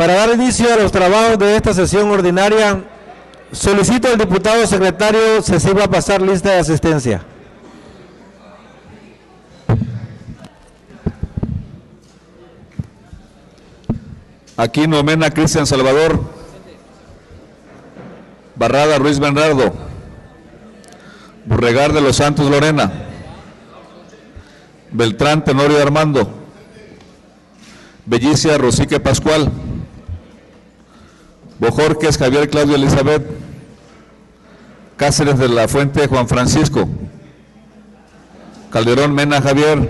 Para dar inicio a los trabajos de esta sesión ordinaria, solicito al diputado secretario se sirva a pasar lista de asistencia. Aquino Mena Cristian Salvador. Barrada Ruiz Bernardo. Burregar de los Santos Lorena. Beltrán Tenorio Armando. Bellicia Rosique Pascual. Bojorques Javier Claudio Elizabeth. Cáceres de la Fuente Juan Francisco. Calderón Mena Javier.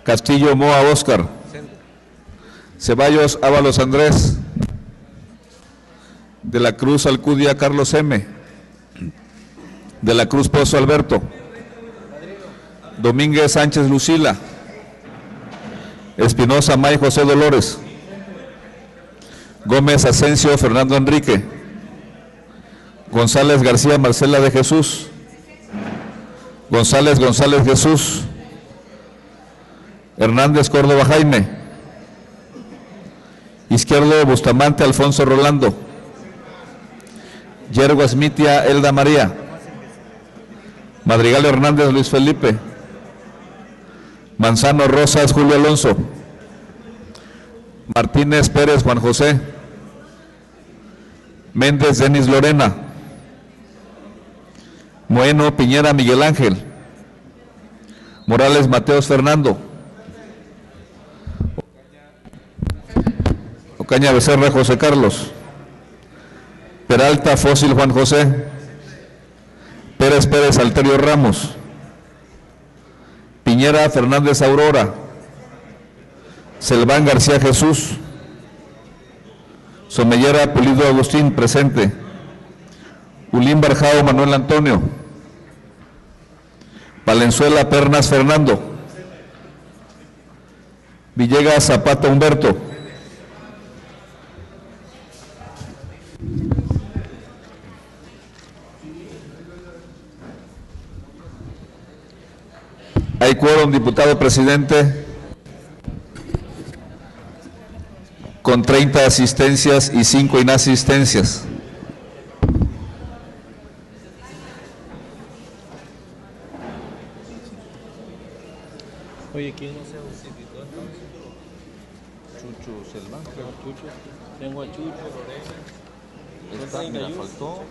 Castillo Moa Óscar. Ceballos Ábalos Andrés. De la Cruz Alcudia Carlos M. De la Cruz Pozo Alberto. Domínguez Sánchez Lucila. Espinosa May José Dolores. Gómez Asensio Fernando Enrique. González García Marcela de Jesús. González Jesús. Hernández Córdoba Jaime. Izquierdo Bustamante Alfonso Rolando. Yergo Asmitia Elda María. Madrigal Hernández Luis Felipe. Manzano Rosas Julio Alonso. Martínez Pérez Juan José. Méndez Denis Lorena. Moeno Piñera Miguel Ángel. Morales Mateos Fernando. Ocaña Becerra José Carlos. Peralta Fósil Juan José. Pérez Pérez Alterio Ramos. Piñera Fernández Aurora. Selván García Jesús. Somellera Pulido Agustín presente. Ulín Barjao Manuel Antonio. Valenzuela Pernas Fernando. Villegas Zapata Humberto. Hay quórum, diputado presidente, con 30 asistencias y 5 inasistencias. Oye, ¿quién no se justificó entonces? Chucho Selván. Chucho. Tengo a Chucho, Lorena. Está, mira, faltó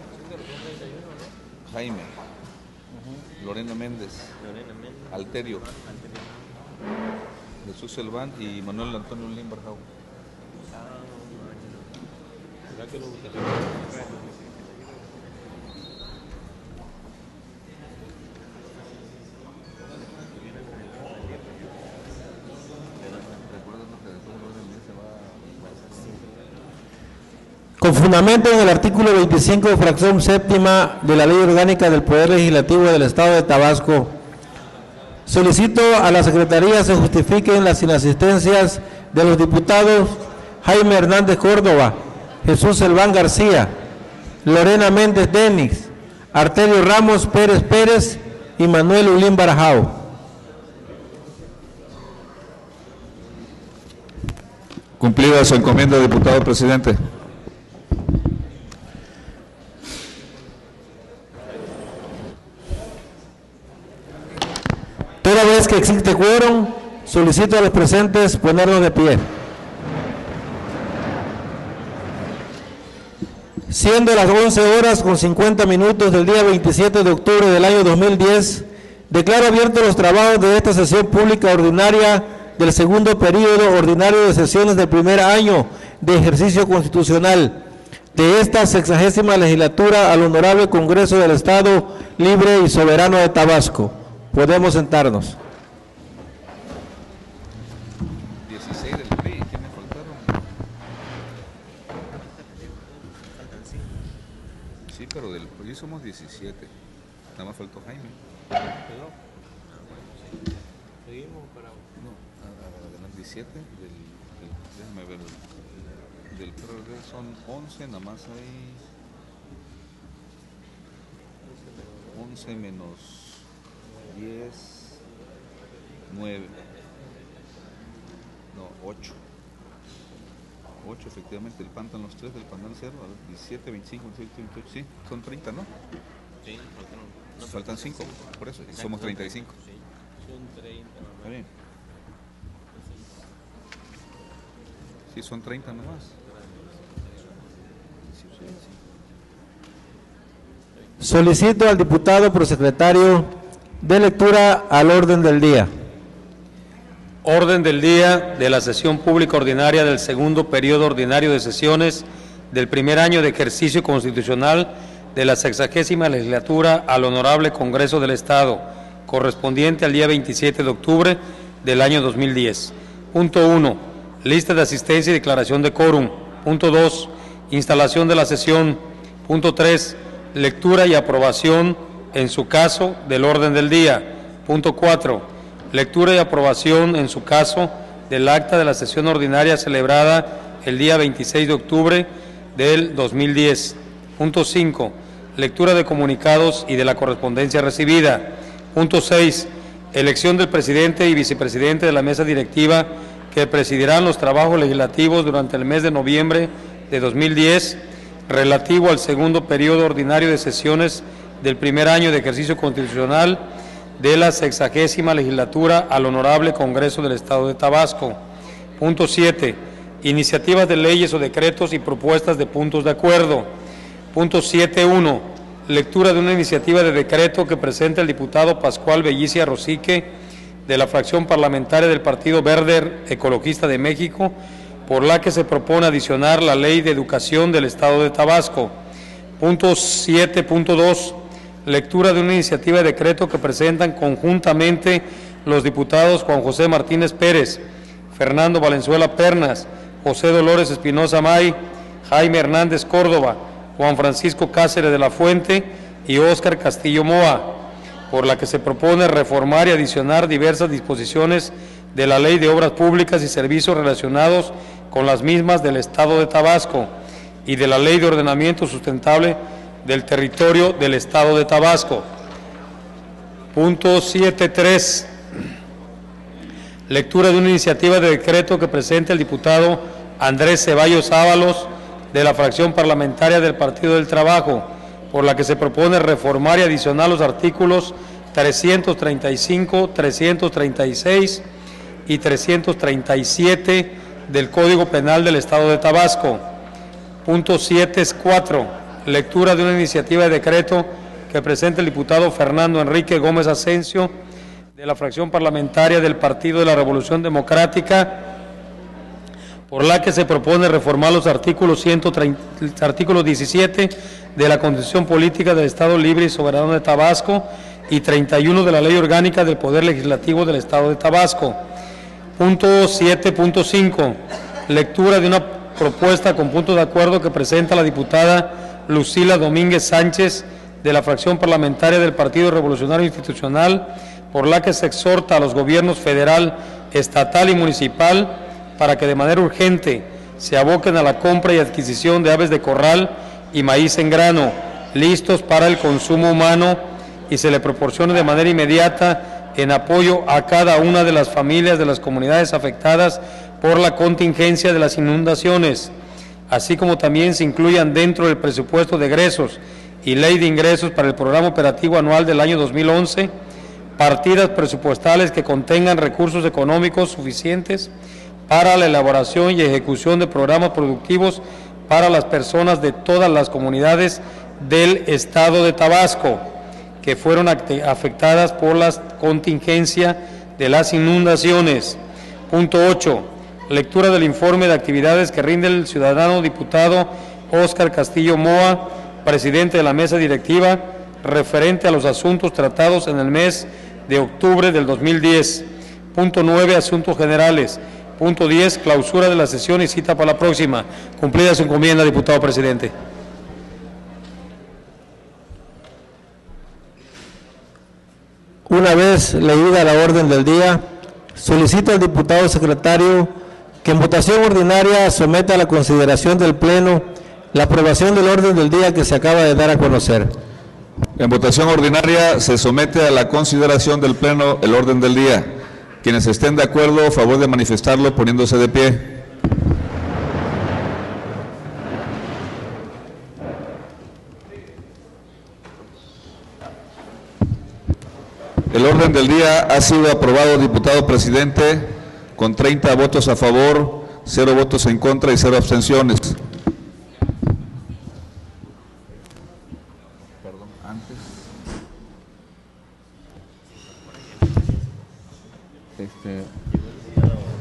Jaime. Lorena Méndez. Alterio. Jesús Selván y Manuel Antonio Ulín Barjao. ¿Será que lo votaron? Con fundamento en el artículo 25, fracción séptima de la Ley Orgánica del Poder Legislativo del Estado de Tabasco, solicito a la Secretaría se justifiquen las inasistencias de los diputados Jaime Hernández Córdoba, Jesús Selván García, Lorena Méndez Denis, Arterio Ramos Pérez Pérez y Manuel Ulín Barjao. Cumplida su encomienda, diputado presidente. Toda vez que existe quórum, solicito a los presentes ponernos de pie. Siendo las 11 horas con 50 minutos del día 27 de octubre del año 2010, declaro abiertos los trabajos de esta sesión pública ordinaria del segundo periodo ordinario de sesiones del primer año de ejercicio constitucional de esta 60ª legislatura al Honorable Congreso del Estado Libre y Soberano de Tabasco. Podemos sentarnos. 16 del PRI, ¿qué me faltaron? Sí, pero del PRI somos 17. Nada más faltó Jaime. Seguimos para... No, adelante 17. Déjame ver. Del PRD son 11, nada más hay 11 menos 10, 9, no, 8. 8 efectivamente, el PAN están los 3 del Panal 0, a ver, 17, 25, 27, 28, sí, son 30, ¿no? Sí, faltaron. Nos faltan 5, por eso, y somos 35. Sí, son 30 nomás. Está bien. Sí, son 30 nomás. Solicito al diputado prosecretario de lectura al orden del día. Orden del día de la sesión pública ordinaria del segundo periodo ordinario de sesiones del primer año de ejercicio constitucional de la 60ª legislatura al Honorable Congreso del Estado, correspondiente al día 27 de octubre del año 2010. Punto 1. Lista de asistencia y declaración de quórum. Punto 2. Instalación de la sesión. Punto 3. Lectura y aprobación, en su caso, del orden del día. Punto 4. Lectura y aprobación, en su caso, del acta de la sesión ordinaria celebrada el día 26 de octubre del 2010. Punto 5. Lectura de comunicados y de la correspondencia recibida. Punto 6. Elección del presidente y vicepresidente de la mesa directiva que presidirán los trabajos legislativos durante el mes de noviembre de 2010, relativo al segundo periodo ordinario de sesiones del primer año de ejercicio constitucional de la 60ª legislatura al Honorable Congreso del Estado de Tabasco. Punto 7. Iniciativas de leyes o decretos y propuestas de puntos de acuerdo. Punto 7.1. Lectura de una iniciativa de decreto que presenta el diputado Pascual Bellicia Rosique, de la fracción parlamentaria del Partido Verde Ecologista de México, por la que se propone adicionar la Ley de Educación del Estado de Tabasco. Punto 7.2. Lectura de una iniciativa de decreto que presentan conjuntamente los diputados Juan José Martínez Pérez, Fernando Valenzuela Pernas, José Dolores Espinosa May, Jaime Hernández Córdoba, Juan Francisco Cáceres de la Fuente y Óscar Castillo Moa, por la que se propone reformar y adicionar diversas disposiciones de la Ley de Obras Públicas y Servicios relacionados con las mismas del Estado de Tabasco y de la Ley de Ordenamiento Sustentable del Territorio del Estado de Tabasco. Punto 7.3. Lectura de una iniciativa de decreto que presenta el diputado Andrés Ceballos Ábalos, de la fracción parlamentaria del Partido del Trabajo, por la que se propone reformar y adicionar los artículos 335, 336 y 337 del Código Penal del Estado de Tabasco. Punto 7.4. Lectura de una iniciativa de decreto que presenta el diputado Fernando Enrique Gómez Asensio, de la fracción parlamentaria del Partido de la Revolución Democrática, por la que se propone reformar los artículos 17 de la Constitución Política del Estado Libre y Soberano de Tabasco y 31 de la Ley Orgánica del Poder Legislativo del Estado de Tabasco. Punto 7.5. Lectura de una propuesta con punto de acuerdo que presenta la diputada Lucila Domínguez Sánchez, de la fracción parlamentaria del Partido Revolucionario Institucional, por la que se exhorta a los gobiernos federal, estatal y municipal para que de manera urgente se aboquen a la compra y adquisición de aves de corral y maíz en grano, listos para el consumo humano, y se le proporcione de manera inmediata en apoyo a cada una de las familias de las comunidades afectadas por la contingencia de las inundaciones, así como también se incluyan dentro del presupuesto de egresos y ley de ingresos para el programa operativo anual del año 2011, partidas presupuestales que contengan recursos económicos suficientes para la elaboración y ejecución de programas productivos para las personas de todas las comunidades del Estado de Tabasco que fueron afectadas por la contingencia de las inundaciones. Punto 8. Lectura del informe de actividades que rinde el ciudadano diputado Óscar Castillo Moa, presidente de la mesa directiva, referente a los asuntos tratados en el mes de octubre del 2010. Punto 9. Asuntos generales. Punto 10. Clausura de la sesión y cita para la próxima. Cumplida su encomienda, diputado presidente. Una vez leída la orden del día, solicito al diputado secretario que en votación ordinaria someta a la consideración del Pleno la aprobación del orden del día que se acaba de dar a conocer. En votación ordinaria se somete a la consideración del Pleno el orden del día. Quienes estén de acuerdo, a favor de manifestarlo poniéndose de pie. El orden del día ha sido aprobado, diputado presidente, con 30 votos a favor, 0 votos en contra y 0 abstenciones. Perdón, antes.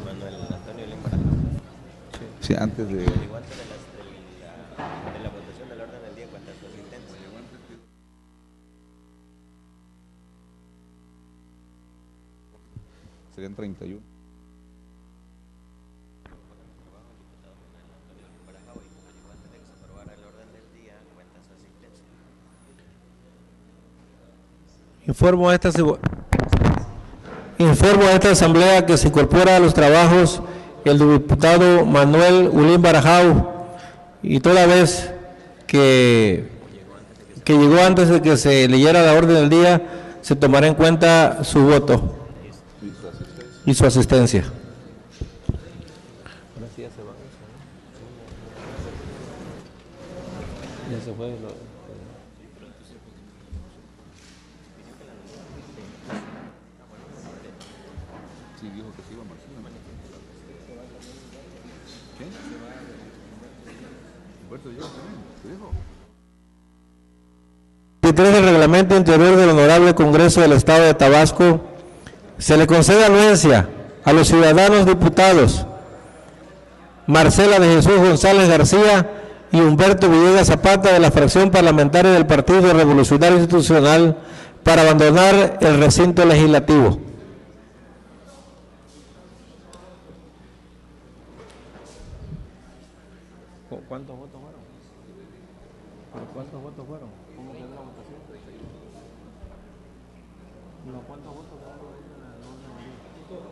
Manuel Antonio Limbarajao. Sí, antes de... Igual que de la votación del orden del día en cuanto a su asistencia. Serían 31. Informo a esta asamblea que se incorpora a los trabajos el diputado Manuel Ulín Barajao, y toda vez que llegó antes de que se leyera la orden del día, se tomará en cuenta su voto y su asistencia. Sí, dijo que se iba Marcelo. ¿Qué? Humberto llegó también, ¿se dijo? 23 del Reglamento Interior del Honorable Congreso del Estado de Tabasco, se le concede anuencia a los ciudadanos diputados Marcela de Jesús González García y Humberto Villegas Zapata, de la fracción parlamentaria del Partido Revolucionario Institucional, para abandonar el recinto legislativo. ¿Cuántos votos fueron? ¿Cuántos votos fueron? ¿Cómo quedó la votación? ¿Cuántos votos quedaron ahí en la orden del día?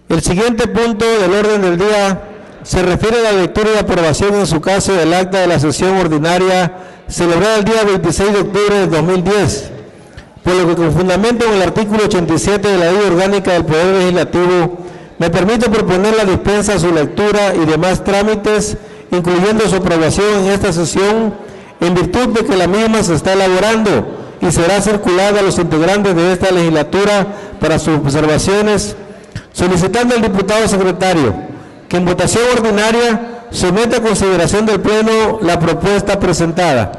El siguiente punto del orden del día se refiere a la lectura y aprobación en su caso del acta de la sesión ordinaria celebrada el día 26 de octubre de 2010, por lo que con fundamento en el artículo 87 de la Ley Orgánica del Poder Legislativo me permito proponer la dispensa a su lectura y demás trámites, incluyendo su aprobación en esta sesión, en virtud de que la misma se está elaborando y será circulada a los integrantes de esta legislatura para sus observaciones, solicitando al diputado secretario que en votación ordinaria someta a consideración del Pleno la propuesta presentada.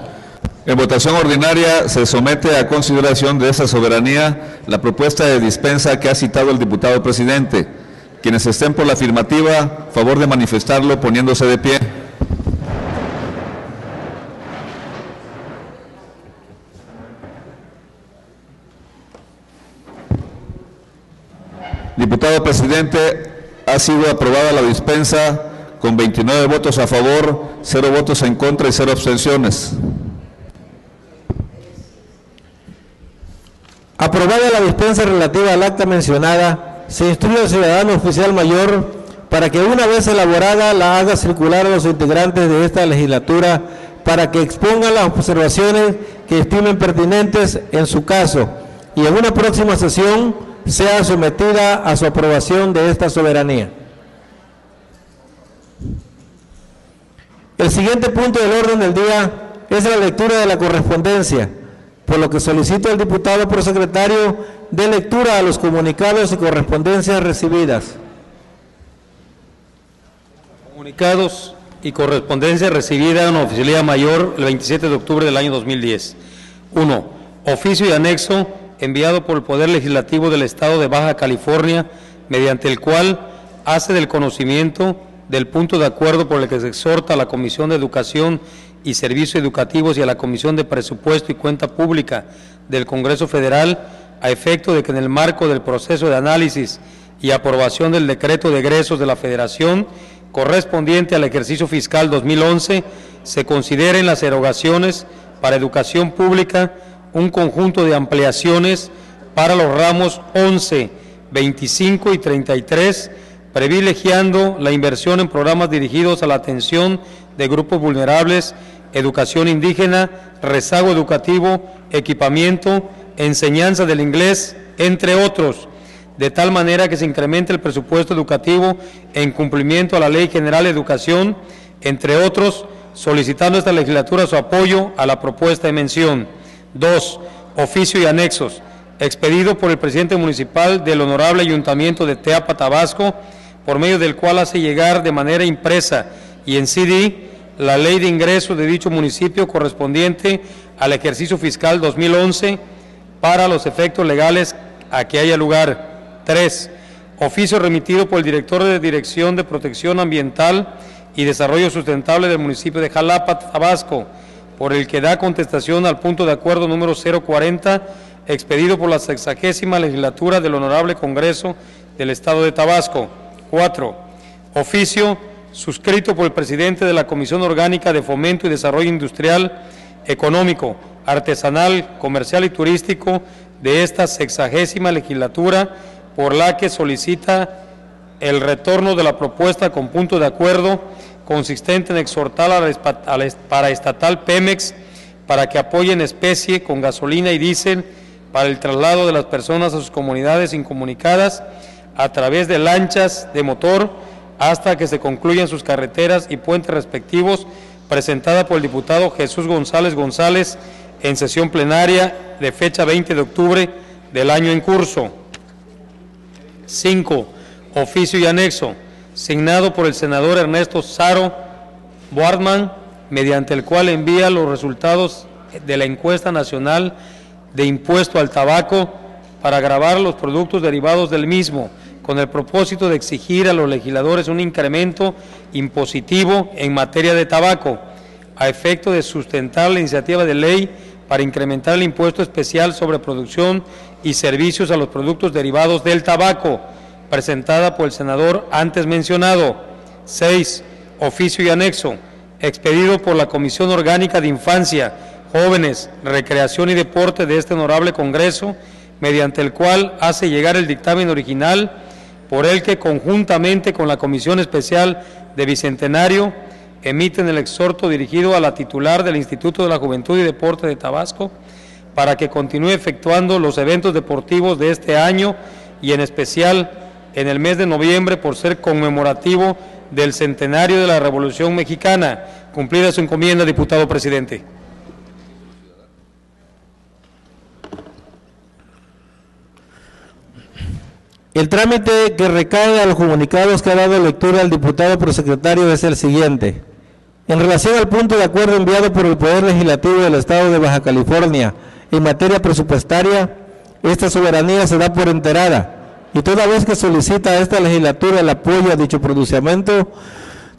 En votación ordinaria se somete a consideración de esa soberanía la propuesta de dispensa que ha citado el diputado presidente. Quienes estén por la afirmativa, favor de manifestarlo poniéndose de pie. Diputado presidente, ha sido aprobada la dispensa con 29 votos a favor, 0 votos en contra y 0 abstenciones. Aprobada la dispensa relativa al acta mencionada, se instruye al ciudadano oficial mayor para que una vez elaborada la haga circular a los integrantes de esta legislatura para que expongan las observaciones que estimen pertinentes en su caso y en una próxima sesión sea sometida a su aprobación de esta soberanía. El siguiente punto del orden del día es la lectura de la correspondencia, por lo que solicito al diputado por secretario de lectura a los comunicados y correspondencias recibidas. Comunicados y correspondencia recibida en la Oficialía Mayor el 27 de octubre del año 2010. 1. Oficio y anexo enviado por el Poder Legislativo del Estado de Baja California, mediante el cual hace del conocimiento del punto de acuerdo por el que se exhorta a la Comisión de Educación y Servicios Educativos y a la Comisión de Presupuesto y Cuenta Pública del Congreso Federal, a efecto de que en el marco del proceso de análisis y aprobación del decreto de egresos de la Federación correspondiente al ejercicio fiscal 2011, se consideren las erogaciones para educación pública un conjunto de ampliaciones para los ramos 11, 25 y 33, privilegiando la inversión en programas dirigidos a la atención de grupos vulnerables, educación indígena, rezago educativo, equipamiento, enseñanza del inglés, entre otros, de tal manera que se incremente el presupuesto educativo en cumplimiento a la Ley General de Educación entre otros, solicitando a esta legislatura su apoyo a la propuesta de mención. 2. Oficio y anexos, expedido por el presidente municipal del Honorable Ayuntamiento de Teapa, Tabasco, por medio del cual hace llegar de manera impresa y en CD la ley de ingresos de dicho municipio correspondiente al ejercicio fiscal 2011 para los efectos legales a que haya lugar. 3. Oficio remitido por el director de Dirección de Protección Ambiental y Desarrollo Sustentable del municipio de Jalapa, Tabasco, por el que da contestación al punto de acuerdo número 040, expedido por la 60ª legislatura del Honorable Congreso del Estado de Tabasco. 4. Oficio suscrito por el presidente de la Comisión Orgánica de Fomento y Desarrollo Industrial, Económico, Artesanal, Comercial y Turístico de esta 60ª legislatura, por la que solicita el retorno de la propuesta con punto de acuerdo consistente en exhortar a la paraestatal Pemex para que apoye en especie con gasolina y diésel para el traslado de las personas a sus comunidades incomunicadas a través de lanchas de motor hasta que se concluyan sus carreteras y puentes respectivos, presentada por el diputado Jesús González González en sesión plenaria de fecha 20 de octubre del año en curso. 5. Oficio y anexo, signado por el senador Ernesto Saro Boardman, mediante el cual envía los resultados de la encuesta nacional de impuesto al tabaco para gravar los productos derivados del mismo, con el propósito de exigir a los legisladores un incremento impositivo en materia de tabaco, a efecto de sustentar la iniciativa de ley para incrementar el impuesto especial sobre producción y servicios a los productos derivados del tabaco, presentada por el senador antes mencionado. 6. Oficio y anexo, expedido por la Comisión Orgánica de Infancia, Jóvenes, Recreación y Deporte de este honorable Congreso, mediante el cual hace llegar el dictamen original, por el que conjuntamente con la Comisión Especial de Bicentenario emiten el exhorto dirigido a la titular del Instituto de la Juventud y Deporte de Tabasco para que continúe efectuando los eventos deportivos de este año y en especial en el mes de noviembre por ser conmemorativo del centenario de la Revolución Mexicana. Cumplida su encomienda, diputado presidente. El trámite que recae a los comunicados que ha dado lectura al diputado prosecretario es el siguiente. En relación al punto de acuerdo enviado por el Poder Legislativo del Estado de Baja California en materia presupuestaria, esta soberanía se da por enterada y toda vez que solicita a esta legislatura el apoyo a dicho pronunciamiento,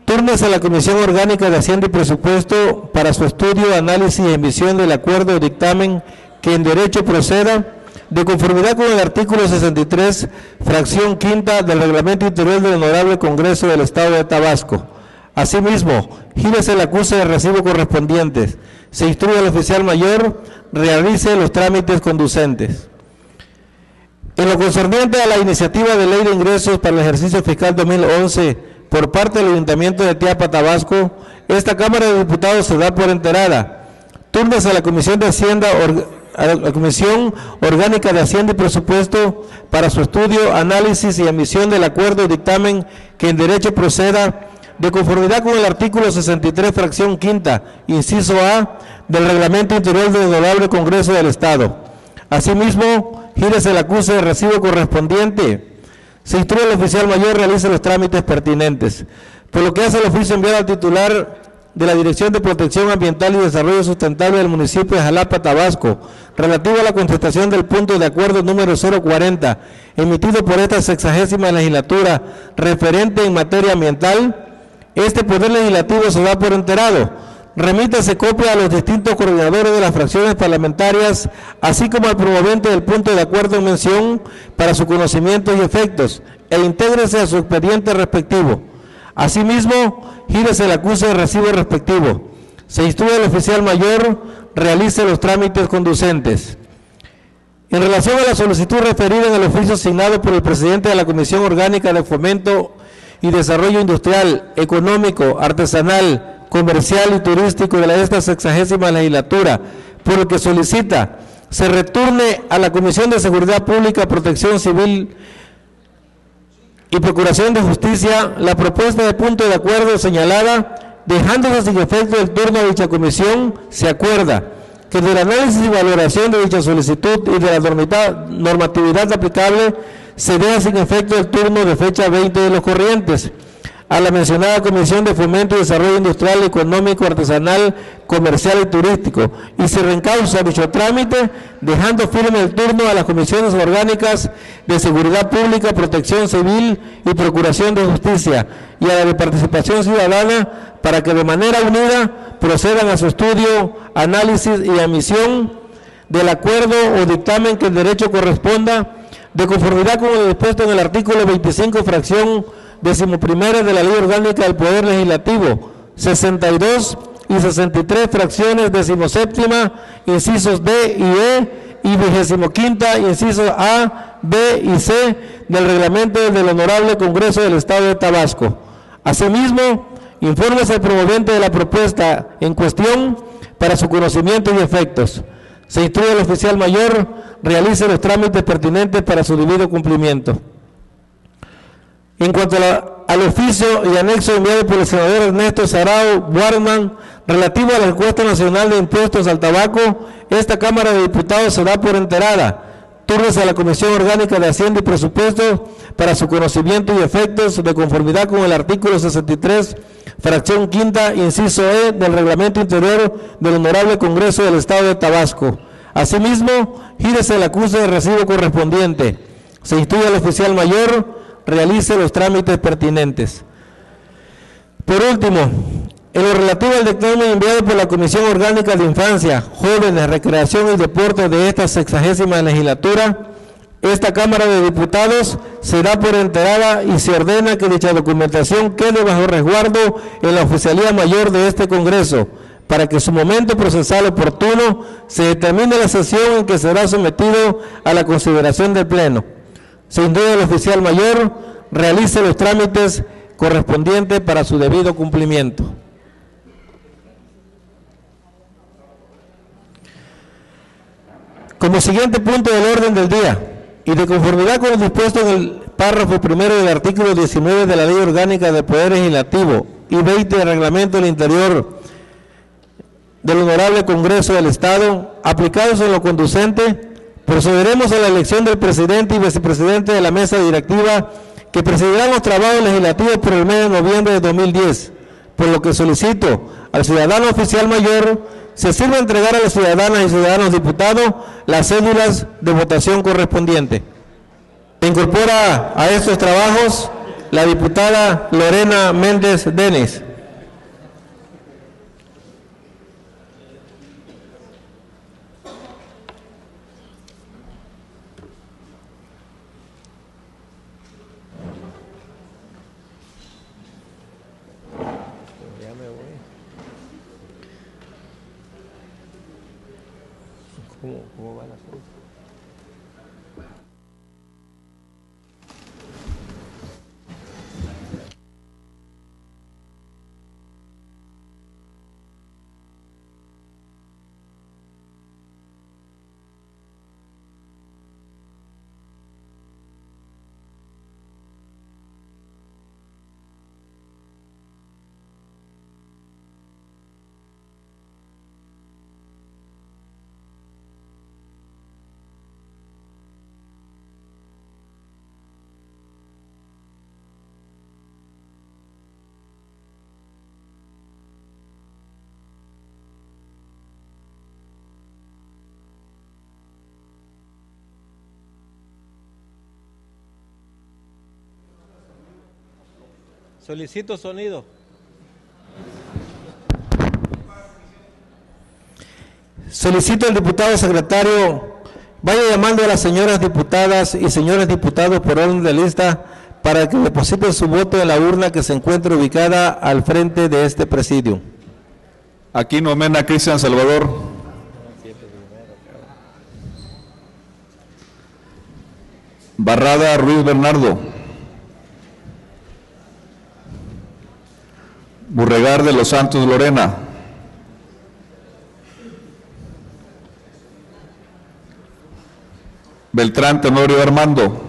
túrnese a la Comisión Orgánica de Hacienda y Presupuesto para su estudio, análisis y emisión del acuerdo o dictamen que en derecho proceda de conformidad con el artículo 63, fracción quinta del Reglamento Interior del Honorable Congreso del Estado de Tabasco. Asimismo, gírese el acuse de recibo correspondientes, se instruye al oficial mayor, realice los trámites conducentes. En lo concerniente a la iniciativa de ley de ingresos para el ejercicio fiscal 2011 por parte del Ayuntamiento de Teapa, Tabasco, esta Cámara de Diputados se da por enterada. Túrnese a la Comisión de Hacienda, a la Comisión Orgánica de Hacienda y Presupuesto para su estudio, análisis y emisión del acuerdo o dictamen que en derecho proceda de conformidad con el artículo 63, fracción quinta, inciso A, del Reglamento Interior del Honorable Congreso del Estado. Asimismo, gírese el acuse de recibo correspondiente, se instruye al oficial mayor, realice los trámites pertinentes. Por lo que hace el oficio enviado al titular de la Dirección de Protección Ambiental y Desarrollo Sustentable del municipio de Jalapa, Tabasco, relativo a la contestación del punto de acuerdo número 040, emitido por esta 60ª legislatura, referente en materia ambiental, este Poder Legislativo se da por enterado. Remítase copia a los distintos coordinadores de las fracciones parlamentarias, así como al promovente del punto de acuerdo en mención para su conocimiento y efectos, e intégrese a su expediente respectivo. Asimismo, gírese el acuse de recibo respectivo. Se instruye al oficial mayor, realice los trámites conducentes. En relación a la solicitud referida en el oficio asignado por el presidente de la Comisión Orgánica de Fomento y Desarrollo Industrial, Económico, Artesanal, Comercial y Turístico de esta 60ª legislatura, por el que solicita se retorne a la Comisión de Seguridad Pública, Protección Civil y Procuración de Justicia la propuesta de punto de acuerdo señalada Dejándose sin efecto el turno de dicha comisión, se acuerda que del análisis y valoración de dicha solicitud y de la normatividad aplicable se deja sin efecto el turno de fecha 20 de los corrientes a la mencionada Comisión de Fomento y Desarrollo Industrial, Económico, Artesanal, Comercial y Turístico, y se reencausa dicho trámite, dejando firme el turno a las comisiones orgánicas de Seguridad Pública, Protección Civil y Procuración de Justicia, y a la de Participación Ciudadana, para que de manera unida procedan a su estudio, análisis y emisión del acuerdo o dictamen que el derecho corresponda, de conformidad con lo dispuesto en el artículo 25, fracción 11ª de la Ley Orgánica del Poder Legislativo, 62 y 63 fracciones 17ª, incisos D y E, y 25ª, incisos A, B y C del reglamento del Honorable Congreso del Estado de Tabasco. Asimismo, informes al promovente de la propuesta en cuestión para su conocimiento y efectos. Se instruye al oficial mayor, realice los trámites pertinentes para su debido cumplimiento. En cuanto al oficio y anexo enviado por el senador Ernesto Sarao Warman relativo a la encuesta nacional de impuestos al tabaco, esta Cámara de Diputados se da por enterada. Túrnese a la Comisión Orgánica de Hacienda y Presupuesto para su conocimiento y efectos de conformidad con el artículo 63, fracción 5ª, inciso E del Reglamento Interior del Honorable Congreso del Estado de Tabasco. Asimismo, gírese el acuse de recibo correspondiente. Se instruye al oficial mayor, realice los trámites pertinentes. Por último, en lo relativo al dictamen enviado por la Comisión Orgánica de Infancia, Jóvenes, Recreación y Deporte de esta 60ª legislatura, esta Cámara de Diputados se da por enterada y se ordena que dicha documentación quede bajo resguardo en la Oficialía Mayor de este Congreso, para que en su momento procesal oportuno se determine la sesión en que será sometido a la consideración del Pleno. Sin duda el oficial mayor realice los trámites correspondientes para su debido cumplimiento. Como siguiente punto del orden del día, y de conformidad con lo dispuesto en el párrafo primero del artículo 19 de la Ley Orgánica del Poder Legislativo y 20 del Reglamento del Interior del Honorable Congreso del Estado, aplicados en lo conducente, procederemos a la elección del presidente y vicepresidente de la mesa directiva que presidirán los trabajos legislativos por el mes de noviembre de 2010, por lo que solicito al ciudadano oficial mayor se sirva entregar a las ciudadanas y ciudadanos diputados las cédulas de votación correspondiente. Se incorpora a estos trabajos la diputada Lorena Méndez Denis. ¿Cómo va la cosa? Solicito sonido. Solicito al diputado secretario vaya llamando a las señoras diputadas y señores diputados por orden de lista para que depositen su voto en la urna que se encuentra ubicada al frente de este presidio. Aquino Mena Cristian Salvador. Barrada Ruiz Bernardo. Burregar de los Santos Lorena. Beltrán Tenorio Armando.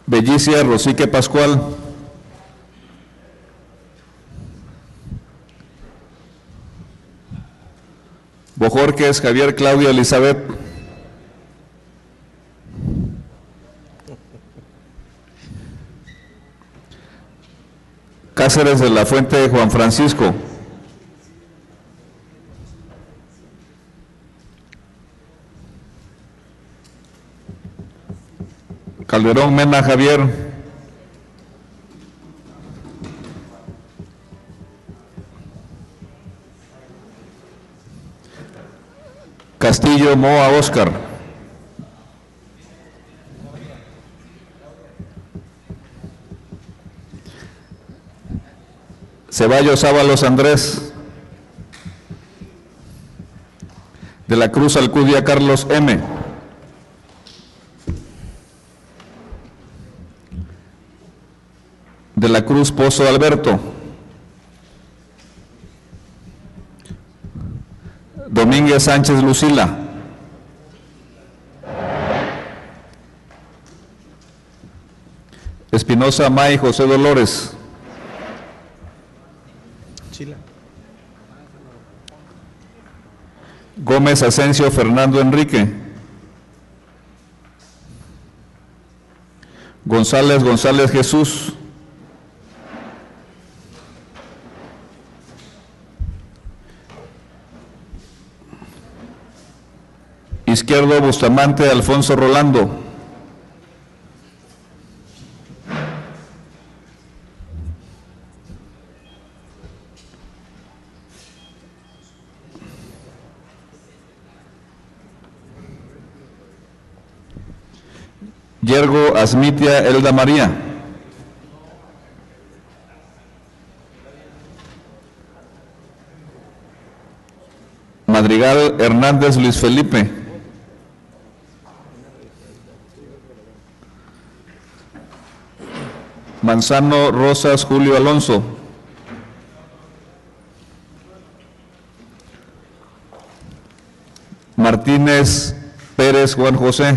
Bellicia Rosique Pascual. Bojorques Javier Claudia Elizabeth. Cáceres de la Fuente Juan Francisco. Calderón Mena Javier. Castillo Moa Oscar. Ceballos Ábalos Andrés. De la Cruz Alcudia Carlos M. De la Cruz Pozo Alberto. Domínguez Sánchez Lucila. Espinosa May José Dolores. Chila. Gómez Asensio Fernando Enrique. González González Jesús. Izquierdo Bustamante Alfonso Rolando. Yergo Asmitia Elda María. Madrigal Hernández Luis Felipe. Manzano Rosas Julio Alonso. Martínez Pérez Juan José.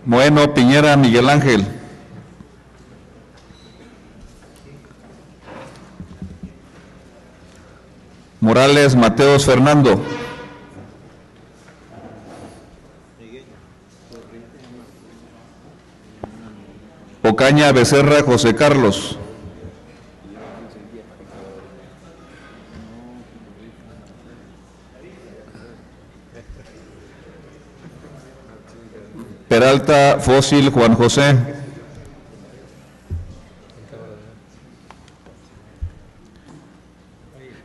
Moeno Piñera Miguel Ángel. Morales Mateos Fernando. Ocaña Becerra José Carlos. Peralta Fósil Juan José.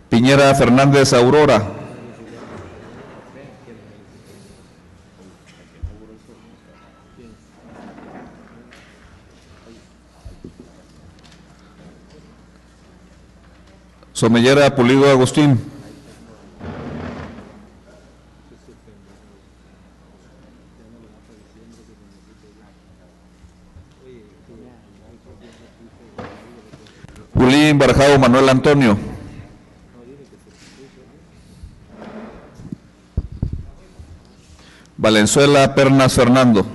Piñera Fernández Aurora. Somellera Pulido Agustín. Pulín Barjao Manuel Antonio. Valenzuela Pernas Fernando.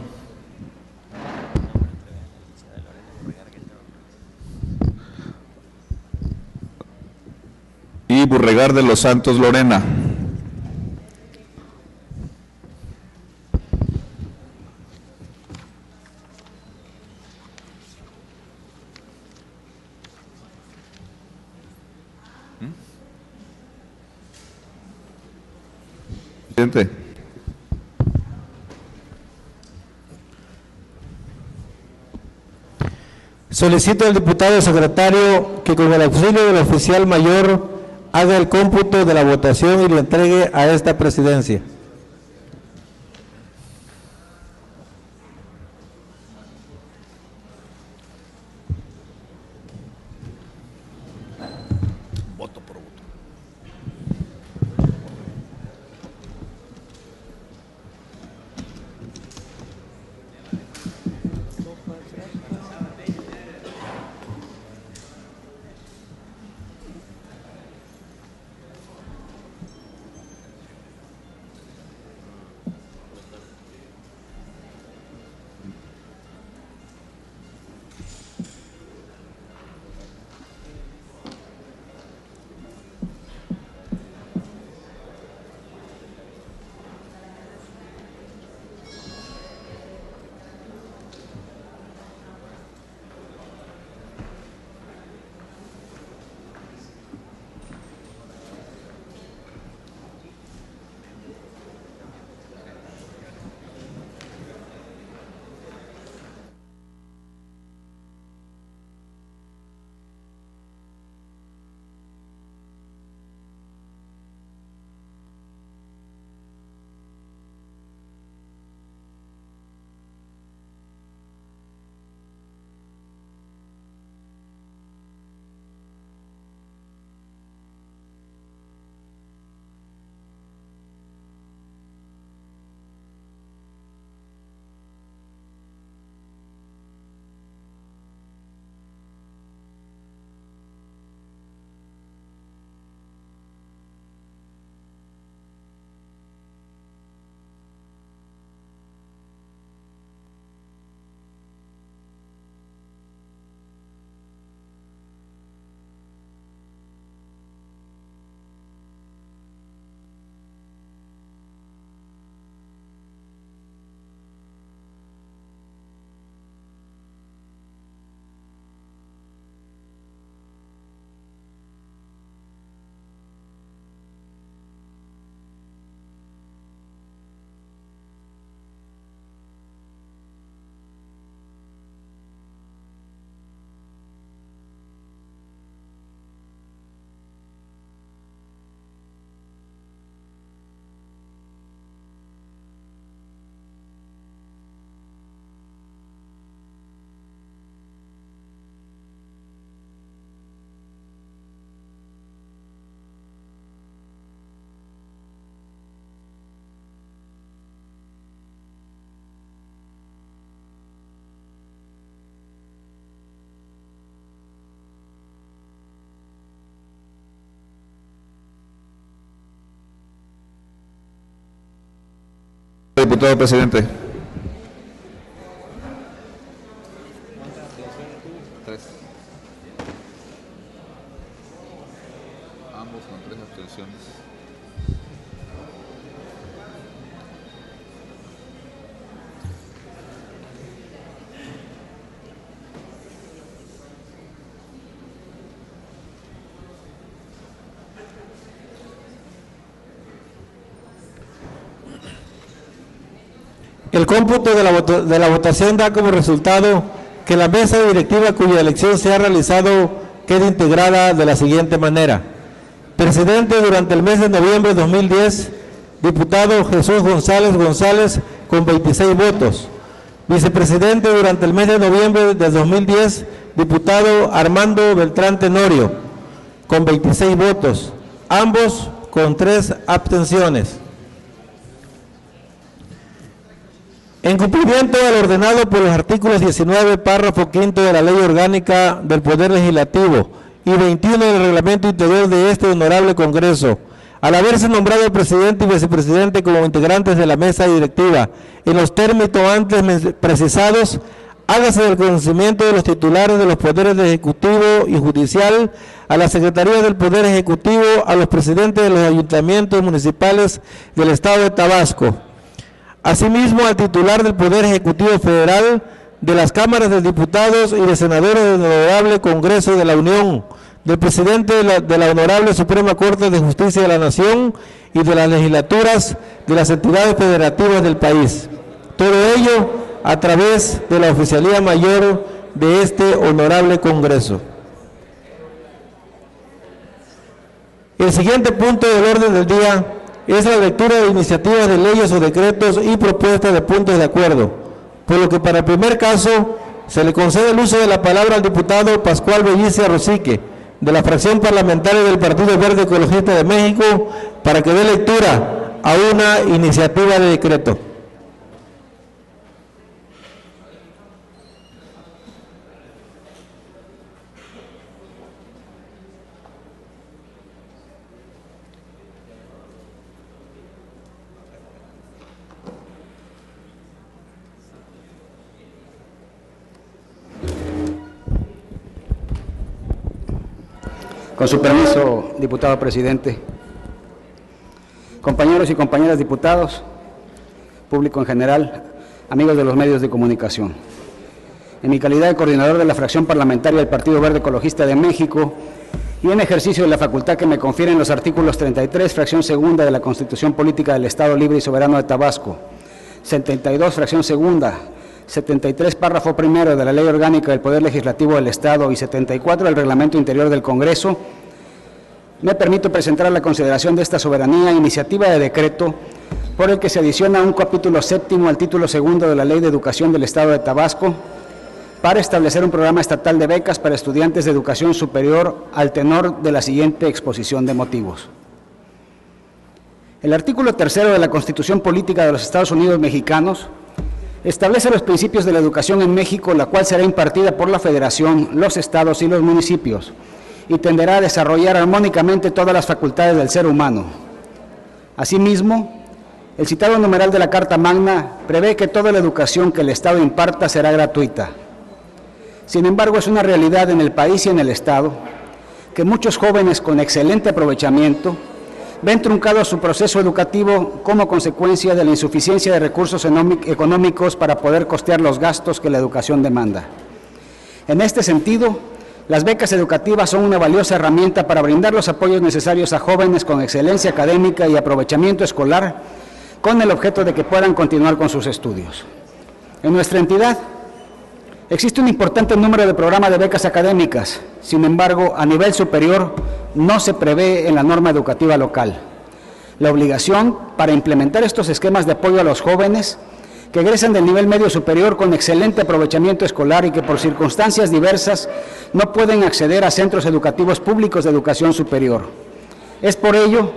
Y Burregar de los Santos Lorena. Presidente. Solicito al diputado secretario que con el auxilio del oficial mayor haga el cómputo de la votación y lo entregue a esta presidencia. Voto por voto. diputado presidente. Ambos con 3 abstenciones. El cómputo de la votación da como resultado que la mesa directiva cuya elección se ha realizado queda integrada de la siguiente manera. Presidente durante el mes de noviembre de 2010, diputado Jesús González González con 26 votos. Vicepresidente durante el mes de noviembre de 2010, diputado Armando Beltrán Tenorio con 26 votos, ambos con 3 abstenciones. En cumplimiento al ordenado por los artículos 19, párrafo 5 de la Ley Orgánica del Poder Legislativo y 21 del Reglamento Interior de este Honorable Congreso, al haberse nombrado presidente y vicepresidente como integrantes de la mesa directiva en los términos antes precisados, hágase del conocimiento de los titulares de los poderes ejecutivo y judicial, a la Secretaría del Poder Ejecutivo, a los presidentes de los ayuntamientos municipales del Estado de Tabasco. Asimismo, al titular del Poder Ejecutivo Federal, de las cámaras de diputados y de senadores del Honorable Congreso de la Unión, del presidente de la Honorable Suprema Corte de Justicia de la Nación y de las legislaturas de las entidades federativas del país. Todo ello a través de la Oficialía Mayor de este Honorable Congreso. El siguiente punto del orden del día es la lectura de iniciativas de leyes o decretos y propuestas de puntos de acuerdo, por lo que para el primer caso se le concede el uso de la palabra al diputado Pascual Bellicia Rosique, de la fracción parlamentaria del Partido Verde Ecologista de México, para que dé lectura a una iniciativa de decreto. Con su permiso, diputado presidente, compañeros y compañeras diputados, público en general, amigos de los medios de comunicación. En mi calidad de coordinador de la fracción parlamentaria del Partido Verde Ecologista de México y en ejercicio de la facultad que me confieren los artículos 33, fracción segunda de la Constitución Política del Estado Libre y Soberano de Tabasco, 72, fracción segunda, 73, párrafo primero de la Ley Orgánica del Poder Legislativo del Estado y 74 del Reglamento Interior del Congreso, me permito presentar a la consideración de esta soberanía iniciativa de decreto por el que se adiciona un capítulo séptimo al título segundo de la Ley de Educación del Estado de Tabasco para establecer un programa estatal de becas para estudiantes de educación superior al tenor de la siguiente exposición de motivos. El artículo tercero de la Constitución Política de los Estados Unidos Mexicanos establece los principios de la educación en México, la cual será impartida por la Federación, los estados y los municipios, y tenderá a desarrollar armónicamente todas las facultades del ser humano. Asimismo, el citado numeral de la Carta Magna prevé que toda la educación que el Estado imparta será gratuita. Sin embargo, es una realidad en el país y en el Estado que muchos jóvenes con excelente aprovechamiento ven truncado su proceso educativo como consecuencia de la insuficiencia de recursos económicos para poder costear los gastos que la educación demanda. En este sentido, las becas educativas son una valiosa herramienta para brindar los apoyos necesarios a jóvenes con excelencia académica y aprovechamiento escolar, con el objeto de que puedan continuar con sus estudios. En nuestra entidad existe un importante número de programas de becas académicas, sin embargo, a nivel superior no se prevé en la norma educativa local la obligación para implementar estos esquemas de apoyo a los jóvenes que egresan del nivel medio superior con excelente aprovechamiento escolar y que por circunstancias diversas no pueden acceder a centros educativos públicos de educación superior. Es por ello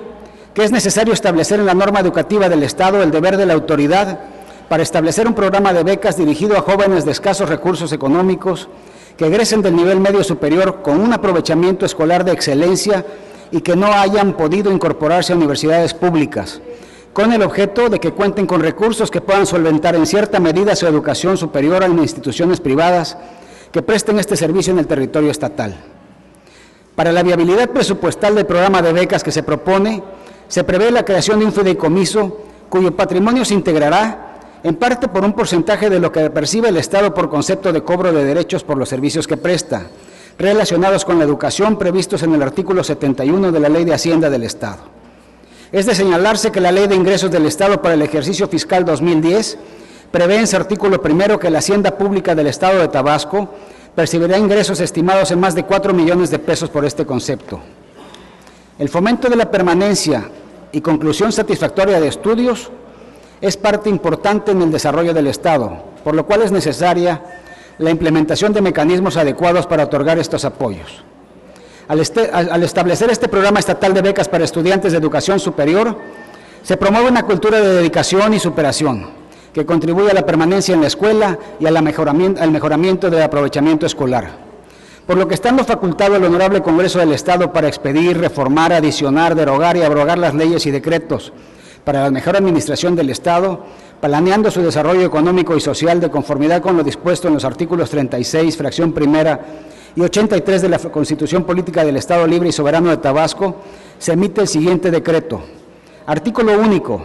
que es necesario establecer en la norma educativa del Estado el deber de la autoridad para establecer un programa de becas dirigido a jóvenes de escasos recursos económicos que egresen del nivel medio superior con un aprovechamiento escolar de excelencia y que no hayan podido incorporarse a universidades públicas, con el objeto de que cuenten con recursos que puedan solventar en cierta medida su educación superior en instituciones privadas que presten este servicio en el territorio estatal. Para la viabilidad presupuestal del programa de becas que se propone, se prevé la creación de un fideicomiso cuyo patrimonio se integrará en parte por un porcentaje de lo que percibe el Estado por concepto de cobro de derechos por los servicios que presta, relacionados con la educación previstos en el artículo 71 de la Ley de Hacienda del Estado. Es de señalarse que la Ley de Ingresos del Estado para el ejercicio fiscal 2010 prevé en su artículo primero que la Hacienda Pública del Estado de Tabasco percibirá ingresos estimados en más de 4 millones de pesos por este concepto. El fomento de la permanencia y conclusión satisfactoria de estudios es parte importante en el desarrollo del Estado, por lo cual es necesaria la implementación de mecanismos adecuados para otorgar estos apoyos. Al establecer este programa estatal de becas para estudiantes de educación superior, se promueve una cultura de dedicación y superación que contribuye a la permanencia en la escuela y al mejoramiento del aprovechamiento escolar. Por lo que estando facultado el Honorable Congreso del Estado para expedir, reformar, adicionar, derogar y abrogar las leyes y decretos para la mejor administración del Estado, planeando su desarrollo económico y social de conformidad con lo dispuesto en los artículos 36, fracción primera, y 83 de la Constitución Política del Estado Libre y Soberano de Tabasco, se emite el siguiente decreto. Artículo único.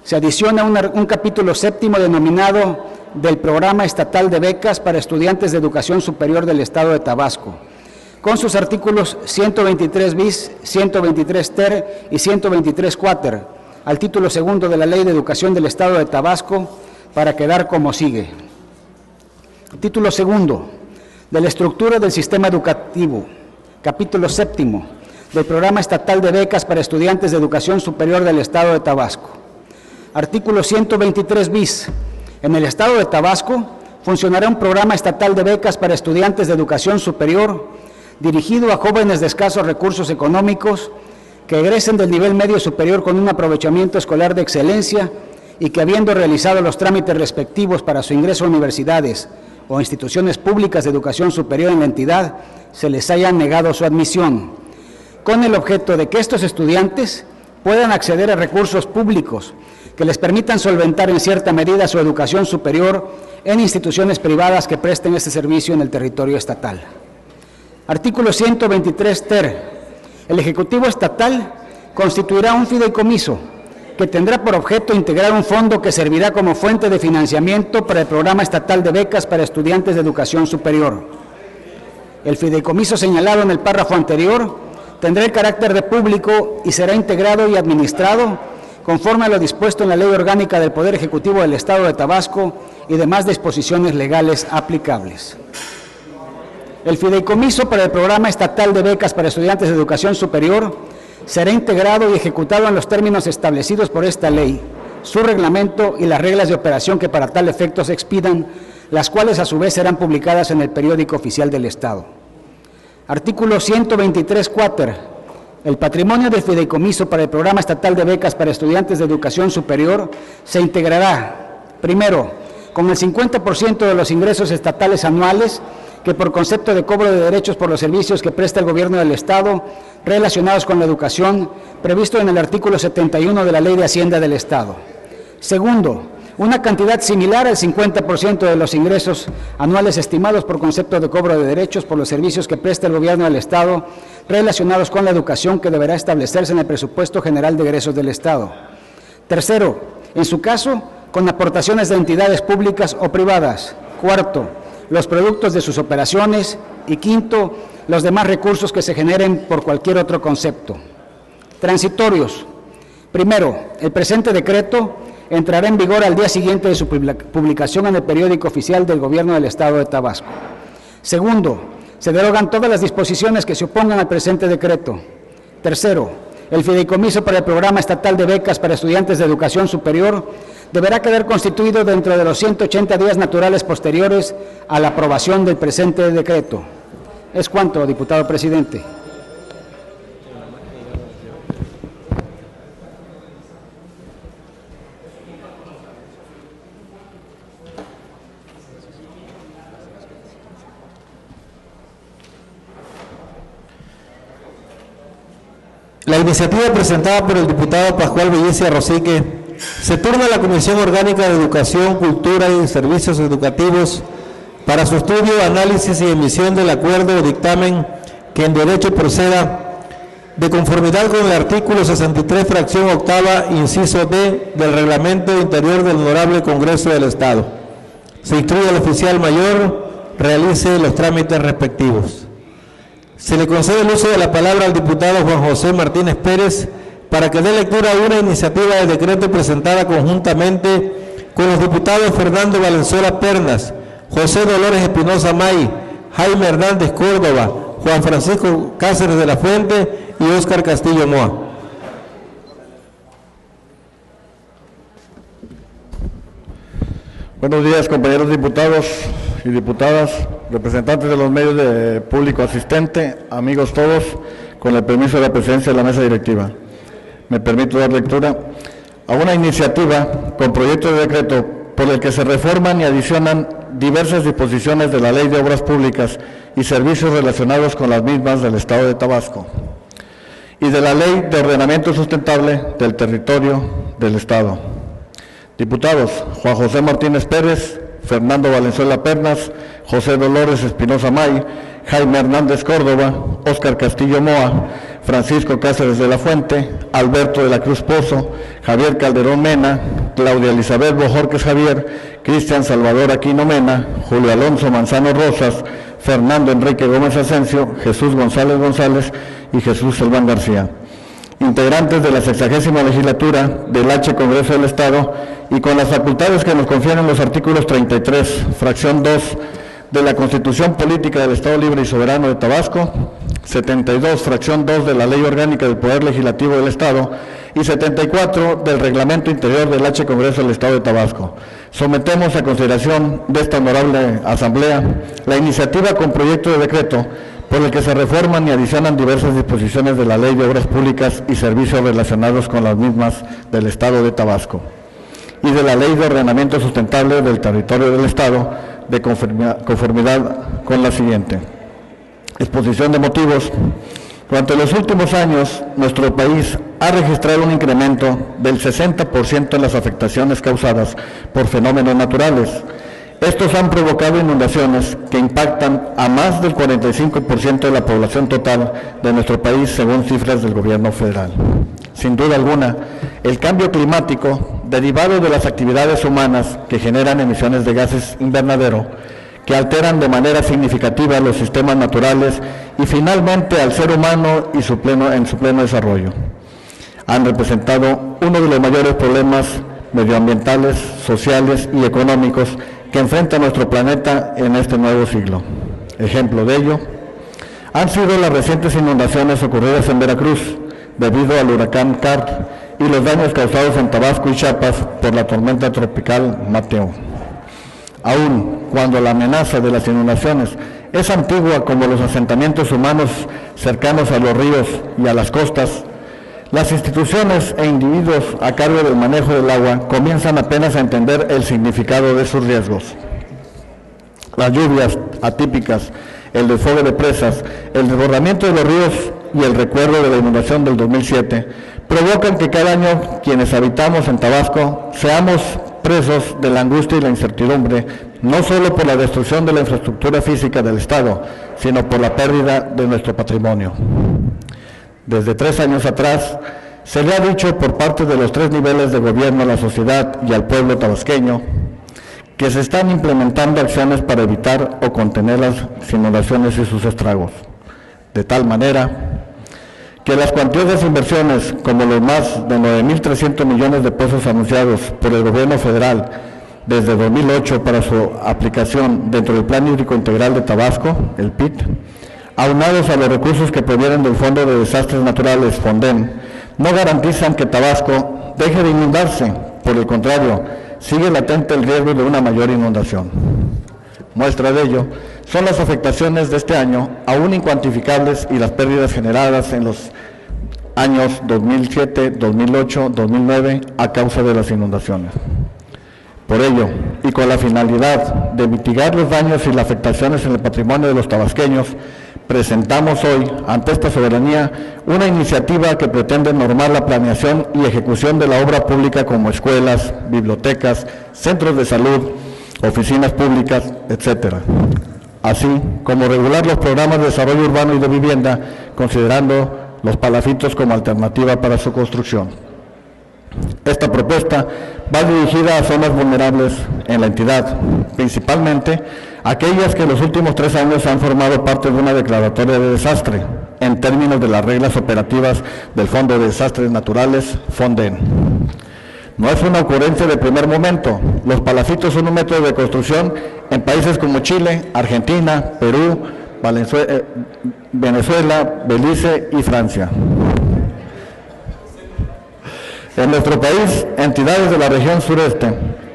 Se adiciona un capítulo séptimo denominado del Programa Estatal de Becas para Estudiantes de Educación Superior del Estado de Tabasco, con sus artículos 123 bis, 123 ter y 123 quater, al título segundo de la Ley de Educación del Estado de Tabasco, para quedar como sigue. Título segundo. De la estructura del sistema educativo, capítulo séptimo, del Programa Estatal de Becas para Estudiantes de Educación Superior del Estado de Tabasco. Artículo 123 bis. En el Estado de Tabasco funcionará un programa estatal de becas para estudiantes de educación superior dirigido a jóvenes de escasos recursos económicos que egresen del nivel medio superior con un aprovechamiento escolar de excelencia y que, habiendo realizado los trámites respectivos para su ingreso a universidades o instituciones públicas de educación superior en la entidad, se les haya negado su admisión, con el objeto de que estos estudiantes puedan acceder a recursos públicos que les permitan solventar en cierta medida su educación superior en instituciones privadas que presten este servicio en el territorio estatal. Artículo 123 ter. El Ejecutivo Estatal constituirá un fideicomiso que tendrá por objeto integrar un fondo que servirá como fuente de financiamiento para el Programa Estatal de Becas para Estudiantes de Educación Superior. El fideicomiso señalado en el párrafo anterior tendrá el carácter de público y será integrado y administrado conforme a lo dispuesto en la Ley Orgánica del Poder Ejecutivo del Estado de Tabasco y demás disposiciones legales aplicables. El fideicomiso para el Programa Estatal de Becas para Estudiantes de Educación Superior será integrado y ejecutado en los términos establecidos por esta ley, su reglamento y las reglas de operación que para tal efecto se expidan, las cuales a su vez serán publicadas en el Periódico Oficial del Estado. Artículo 123 quater. El patrimonio del fideicomiso para el Programa Estatal de Becas para Estudiantes de Educación Superior se integrará, primero, con el 50% de los ingresos estatales anuales que por concepto de cobro de derechos por los servicios que presta el Gobierno del Estado relacionados con la educación, previsto en el artículo 71 de la Ley de Hacienda del Estado. Segundo, una cantidad similar al 50% de los ingresos anuales estimados por concepto de cobro de derechos por los servicios que presta el Gobierno del Estado relacionados con la educación que deberá establecerse en el Presupuesto General de Egresos del Estado. Tercero, en su caso, con aportaciones de entidades públicas o privadas. Cuarto, los productos de sus operaciones. Y quinto, los demás recursos que se generen por cualquier otro concepto. Transitorios. Primero, el presente decreto entrará en vigor al día siguiente de su publicación en el Periódico Oficial del Gobierno del Estado de Tabasco. Segundo, se derogan todas las disposiciones que se opongan al presente decreto. Tercero, el fideicomiso para el Programa Estatal de Becas para Estudiantes de Educación Superior deberá quedar constituido dentro de los 180 días naturales posteriores a la aprobación del presente decreto. Es cuanto, diputado presidente. La iniciativa presentada por el diputado Pascual Bellicia Rosique se turna a la Comisión Orgánica de Educación, Cultura y Servicios Educativos para su estudio, análisis y emisión del acuerdo o dictamen que en derecho proceda de conformidad con el artículo 63, fracción octava, inciso D, del Reglamento Interior del Honorable Congreso del Estado. Se instruye al oficial mayor, realice los trámites respectivos. Se le concede el uso de la palabra al diputado Juan José Martínez Pérez para que dé lectura a una iniciativa de decreto presentada conjuntamente con los diputados Fernando Valenzuela Pernas, José Dolores Espinosa May, Jaime Hernández Córdoba, Juan Francisco Cáceres de la Fuente y Óscar Castillo Moa. Buenos días, compañeros diputados y diputadas, representantes de los medios de público asistente, amigos todos, con el permiso de la presidencia de la mesa directiva. Me permito dar lectura a una iniciativa con proyecto de decreto por el que se reforman y adicionan diversas disposiciones de la Ley de Obras Públicas y servicios relacionados con las mismas del Estado de Tabasco y de la Ley de Ordenamiento Sustentable del Territorio del Estado. Diputados Juan José Martínez Pérez, Fernando Valenzuela Pernas, José Dolores Espinosa May, Jaime Hernández Córdoba, Óscar Castillo Moa, Francisco Cáceres de la Fuente, Alberto de la Cruz Pozo, Javier Calderón Mena, Claudia Elizabeth Bojorquez Javier, Cristian Salvador Aquino Mena, Julio Alonso Manzano Rosas, Fernando Enrique Gómez Asensio, Jesús González González y Jesús Selván García. Integrantes de la 60ª legislatura del H. Congreso del Estado y con las facultades que nos confieren los artículos 33, fracción 2 de la Constitución Política del Estado Libre y Soberano de Tabasco, 72, fracción 2 de la Ley Orgánica del Poder Legislativo del Estado y 74 del Reglamento Interior del H. Congreso del Estado de Tabasco. Sometemos a consideración de esta honorable Asamblea la iniciativa con proyecto de decreto por el que se reforman y adicionan diversas disposiciones de la Ley de Obras Públicas y servicios relacionados con las mismas del Estado de Tabasco y de la Ley de Ordenamiento Sustentable del Territorio del Estado de conformidad con la siguiente. Exposición de motivos. Durante los últimos años, nuestro país ha registrado un incremento del 60% en las afectaciones causadas por fenómenos naturales. Estos han provocado inundaciones que impactan a más del 45% de la población total de nuestro país, según cifras del gobierno federal. Sin duda alguna, el cambio climático, derivado de las actividades humanas que generan emisiones de gases invernadero, que alteran de manera significativa los sistemas naturales y finalmente al ser humano y en su pleno desarrollo, han representado uno de los mayores problemas medioambientales, sociales y económicos que enfrenta nuestro planeta en este nuevo siglo. Ejemplo de ello han sido las recientes inundaciones ocurridas en Veracruz debido al huracán Car y los daños causados en Tabasco y Chiapas por la tormenta tropical Mateo. Aún cuando la amenaza de las inundaciones es antigua como los asentamientos humanos cercanos a los ríos y a las costas, las instituciones e individuos a cargo del manejo del agua comienzan apenas a entender el significado de sus riesgos. Las lluvias atípicas, el desfogue de presas, el desbordamiento de los ríos y el recuerdo de la inundación del 2007 provocan que cada año quienes habitamos en Tabasco seamos presos de la angustia y la incertidumbre, no solo por la destrucción de la infraestructura física del Estado, sino por la pérdida de nuestro patrimonio. Desde 3 años atrás, se le ha dicho por parte de los 3 niveles de gobierno a la sociedad y al pueblo tabasqueño que se están implementando acciones para evitar o contener las inundaciones y sus estragos, de tal manera que las cuantiosas inversiones, como los más de 9.300 millones de pesos anunciados por el gobierno federal desde 2008 para su aplicación dentro del Plan Hídrico Integral de Tabasco, el PIT, aunados a los recursos que provienen del Fondo de Desastres Naturales, FONDEN, no garantizan que Tabasco deje de inundarse. Por el contrario, sigue latente el riesgo de una mayor inundación. Muestra de ello son las afectaciones de este año, aún incuantificables, y las pérdidas generadas en los años 2007, 2008, 2009 a causa de las inundaciones. Por ello, y con la finalidad de mitigar los daños y las afectaciones en el patrimonio de los tabasqueños, presentamos hoy ante esta soberanía una iniciativa que pretende normar la planeación y ejecución de la obra pública como escuelas, bibliotecas, centros de salud, oficinas públicas, etcétera, así como regular los programas de desarrollo urbano y de vivienda, considerando los palafitos como alternativa para su construcción. Esta propuesta va dirigida a zonas vulnerables en la entidad, principalmente aquellas que en los últimos 3 años han formado parte de una declaratoria de desastre, en términos de las reglas operativas del Fondo de Desastres Naturales, FONDEN. No es una ocurrencia de primer momento. Los palafitos son un método de construcción en países como Chile, Argentina, Perú, Venezuela, Belice y Francia. En nuestro país, entidades de la región sureste,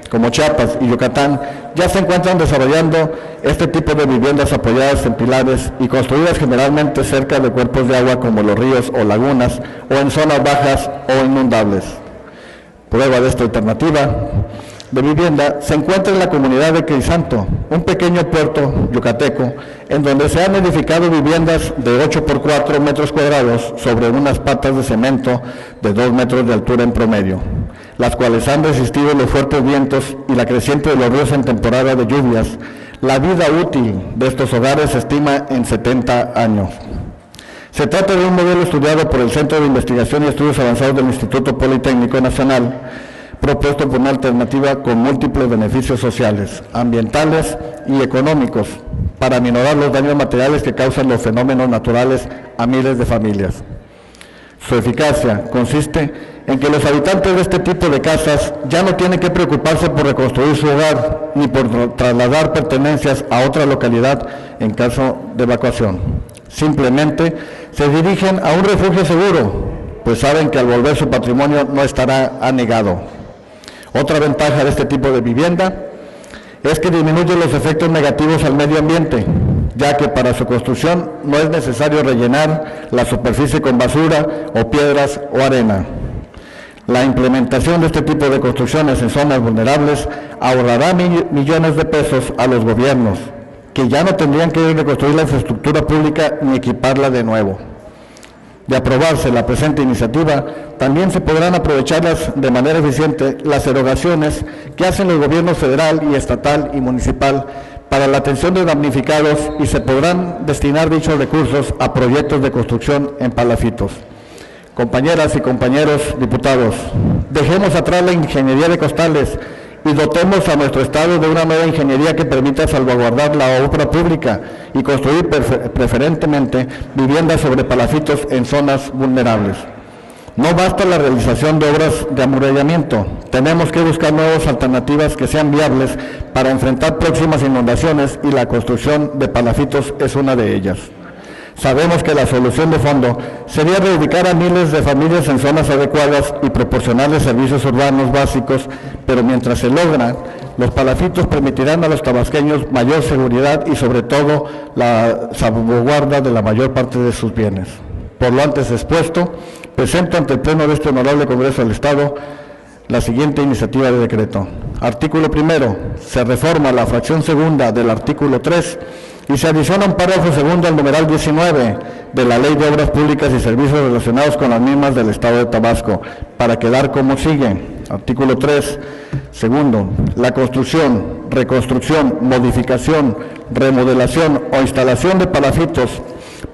como Chiapas y Yucatán, ya se encuentran desarrollando este tipo de viviendas apoyadas en pilares y construidas generalmente cerca de cuerpos de agua como los ríos o lagunas, o en zonas bajas o inundables. Prueba de esta alternativa de vivienda se encuentra en la comunidad de Crisanto, un pequeño puerto yucateco, en donde se han edificado viviendas de 8 por 4 metros cuadrados sobre unas patas de cemento de 2 metros de altura en promedio, las cuales han resistido los fuertes vientos y la creciente de los ríos en temporada de lluvias. La vida útil de estos hogares se estima en 70 años. Se trata de un modelo estudiado por el Centro de Investigación y Estudios Avanzados del Instituto Politécnico Nacional, propuesto por una alternativa con múltiples beneficios sociales, ambientales y económicos, para minorar los daños materiales que causan los fenómenos naturales a miles de familias. Su eficacia consiste en que los habitantes de este tipo de casas ya no tienen que preocuparse por reconstruir su hogar ni por trasladar pertenencias a otra localidad en caso de evacuación. Simplemente se dirigen a un refugio seguro, pues saben que al volver su patrimonio no estará anegado. Otra ventaja de este tipo de vivienda es que disminuye los efectos negativos al medio ambiente, ya que para su construcción no es necesario rellenar la superficie con basura o piedras o arena. La implementación de este tipo de construcciones en zonas vulnerables ahorrará millones de pesos a los gobiernos, que ya no tendrían que reconstruir la infraestructura pública ni equiparla de nuevo. De aprobarse la presente iniciativa, también se podrán aprovechar de manera eficiente las erogaciones que hacen los gobiernos federal y estatal y municipal para la atención de damnificados y se podrán destinar dichos recursos a proyectos de construcción en palafitos. Compañeras y compañeros diputados, dejemos atrás la ingeniería de costales y dotemos a nuestro Estado de una nueva ingeniería que permita salvaguardar la obra pública y construir preferentemente viviendas sobre palafitos en zonas vulnerables. No basta la realización de obras de amurallamiento, tenemos que buscar nuevas alternativas que sean viables para enfrentar próximas inundaciones y la construcción de palafitos es una de ellas. Sabemos que la solución de fondo sería reubicar a miles de familias en zonas adecuadas y proporcionarles servicios urbanos básicos, pero mientras se logra, los palafitos permitirán a los tabasqueños mayor seguridad y sobre todo la salvaguarda de la mayor parte de sus bienes. Por lo antes expuesto, presento ante el Pleno de este Honorable Congreso del Estado la siguiente iniciativa de decreto. Artículo primero, se reforma la fracción segunda del artículo 3 y se adiciona un párrafo segundo al numeral 19 de la Ley de Obras Públicas y Servicios relacionados con las mismas del Estado de Tabasco, para quedar como sigue. Artículo 3, segundo, la construcción, reconstrucción, modificación, remodelación o instalación de palafitos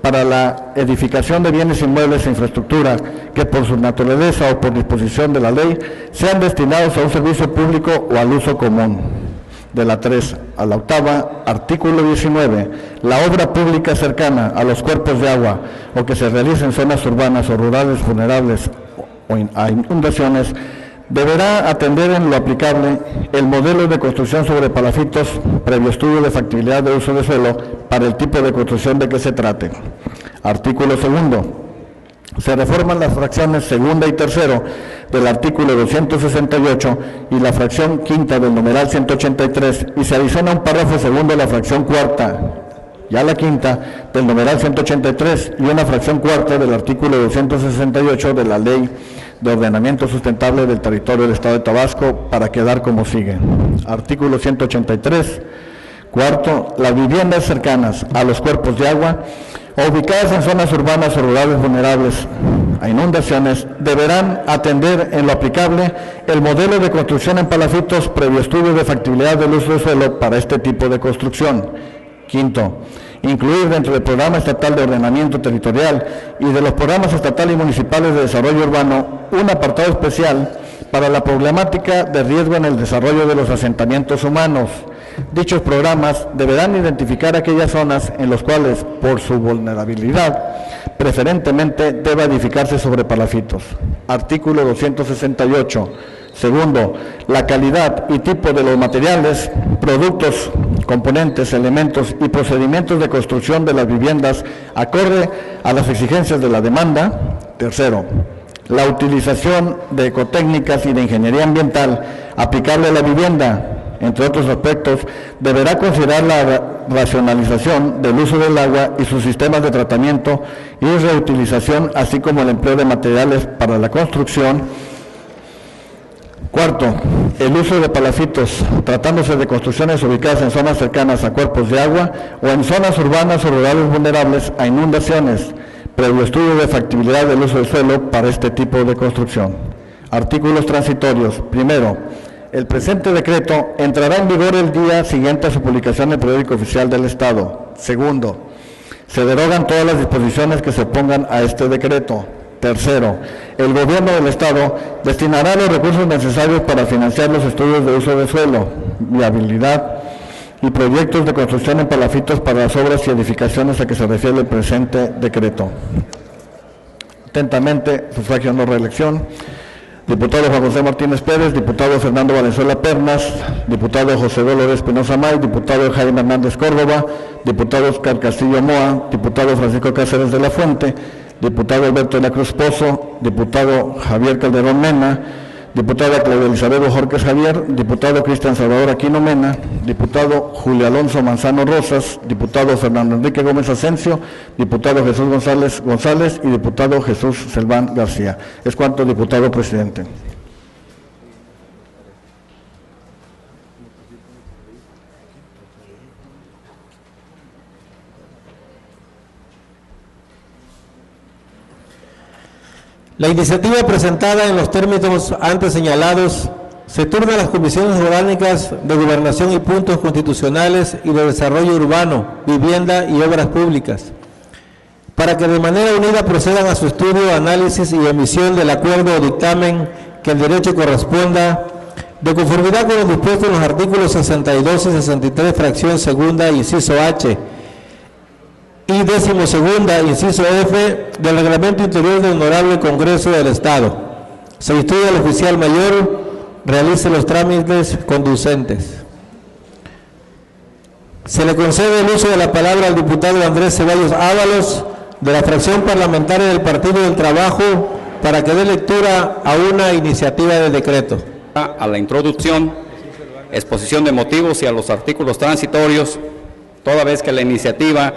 para la edificación de bienes inmuebles e infraestructura que por su naturaleza o por disposición de la ley sean destinados a un servicio público o al uso común. De la 3 a la 8ª, artículo 19, la obra pública cercana a los cuerpos de agua o que se realice en zonas urbanas o rurales vulnerables a inundaciones deberá atender en lo aplicable el modelo de construcción sobre palafitos previo estudio de factibilidad de uso de suelo para el tipo de construcción de que se trate. Artículo segundo. Se reforman las fracciones segunda y tercero del artículo 268 y la fracción quinta del numeral 183 y se adiciona un párrafo segundo de la fracción cuarta, ya la quinta del numeral 183 y una fracción cuarta del artículo 268 de la Ley de Ordenamiento Sustentable del Territorio del Estado de Tabasco para quedar como sigue. Artículo 183, cuarto, las viviendas cercanas a los cuerpos de agua o ubicadas en zonas urbanas o rurales vulnerables a inundaciones, deberán atender en lo aplicable el modelo de construcción en palafitos previo estudio de factibilidad del uso de suelo para este tipo de construcción. Quinto, incluir dentro del Programa Estatal de Ordenamiento Territorial y de los programas estatales y municipales de desarrollo urbano un apartado especial para la problemática de riesgo en el desarrollo de los asentamientos humanos. Dichos programas deberán identificar aquellas zonas en las cuales, por su vulnerabilidad, preferentemente deba edificarse sobre palafitos. Artículo 268. Segundo, la calidad y tipo de los materiales, productos, componentes, elementos y procedimientos de construcción de las viviendas acorde a las exigencias de la demanda. Tercero, la utilización de ecotécnicas y de ingeniería ambiental aplicable a la vivienda, entre otros aspectos, deberá considerar la racionalización del uso del agua y sus sistemas de tratamiento y reutilización, así como el empleo de materiales para la construcción. Cuarto, el uso de palafitos, tratándose de construcciones ubicadas en zonas cercanas a cuerpos de agua o en zonas urbanas o rurales vulnerables a inundaciones, previo estudio de factibilidad del uso del suelo para este tipo de construcción. Artículos transitorios. Primero, el presente decreto entrará en vigor el día siguiente a su publicación en el Periódico Oficial del Estado. Segundo, se derogan todas las disposiciones que se opongan a este decreto. Tercero, el Gobierno del Estado destinará los recursos necesarios para financiar los estudios de uso de suelo, viabilidad y proyectos de construcción en palafitos para las obras y edificaciones a que se refiere el presente decreto. Atentamente, sufragio no reelección. Diputado Juan José Martínez Pérez, diputado Fernando Valenzuela Pernas, diputado José Dolores Espinosa May, diputado Jaime Hernández Córdoba, diputado Oscar Castillo Moa, diputado Francisco Cáceres de la Fuente, diputado Alberto de la Cruz Pozo, diputado Javier Calderón Mena, diputada Claudia Elizabeth Jorques Javier, diputado Cristian Salvador Aquino Mena, diputado Julio Alonso Manzano Rosas, diputado Fernando Enrique Gómez Asensio, diputado Jesús González y diputado Jesús Selván García. Es cuanto, diputado presidente. La iniciativa presentada en los términos antes señalados se turna a las comisiones orgánicas de Gobernación y Puntos Constitucionales y de Desarrollo Urbano, Vivienda y Obras Públicas, para que de manera unida procedan a su estudio, análisis y emisión del acuerdo o dictamen que el derecho corresponda, de conformidad con lo dispuesto en los artículos 62 y 63, fracción segunda, inciso H, y 12ª, inciso F, del Reglamento Interior del Honorable Congreso del Estado. Se instruye al oficial mayor, realice los trámites conducentes. Se le concede el uso de la palabra al diputado Andrés Ceballos Ábalos, de la fracción parlamentaria del Partido del Trabajo, para que dé lectura a una iniciativa de decreto. A la introducción, exposición de motivos y a los artículos transitorios, toda vez que la iniciativa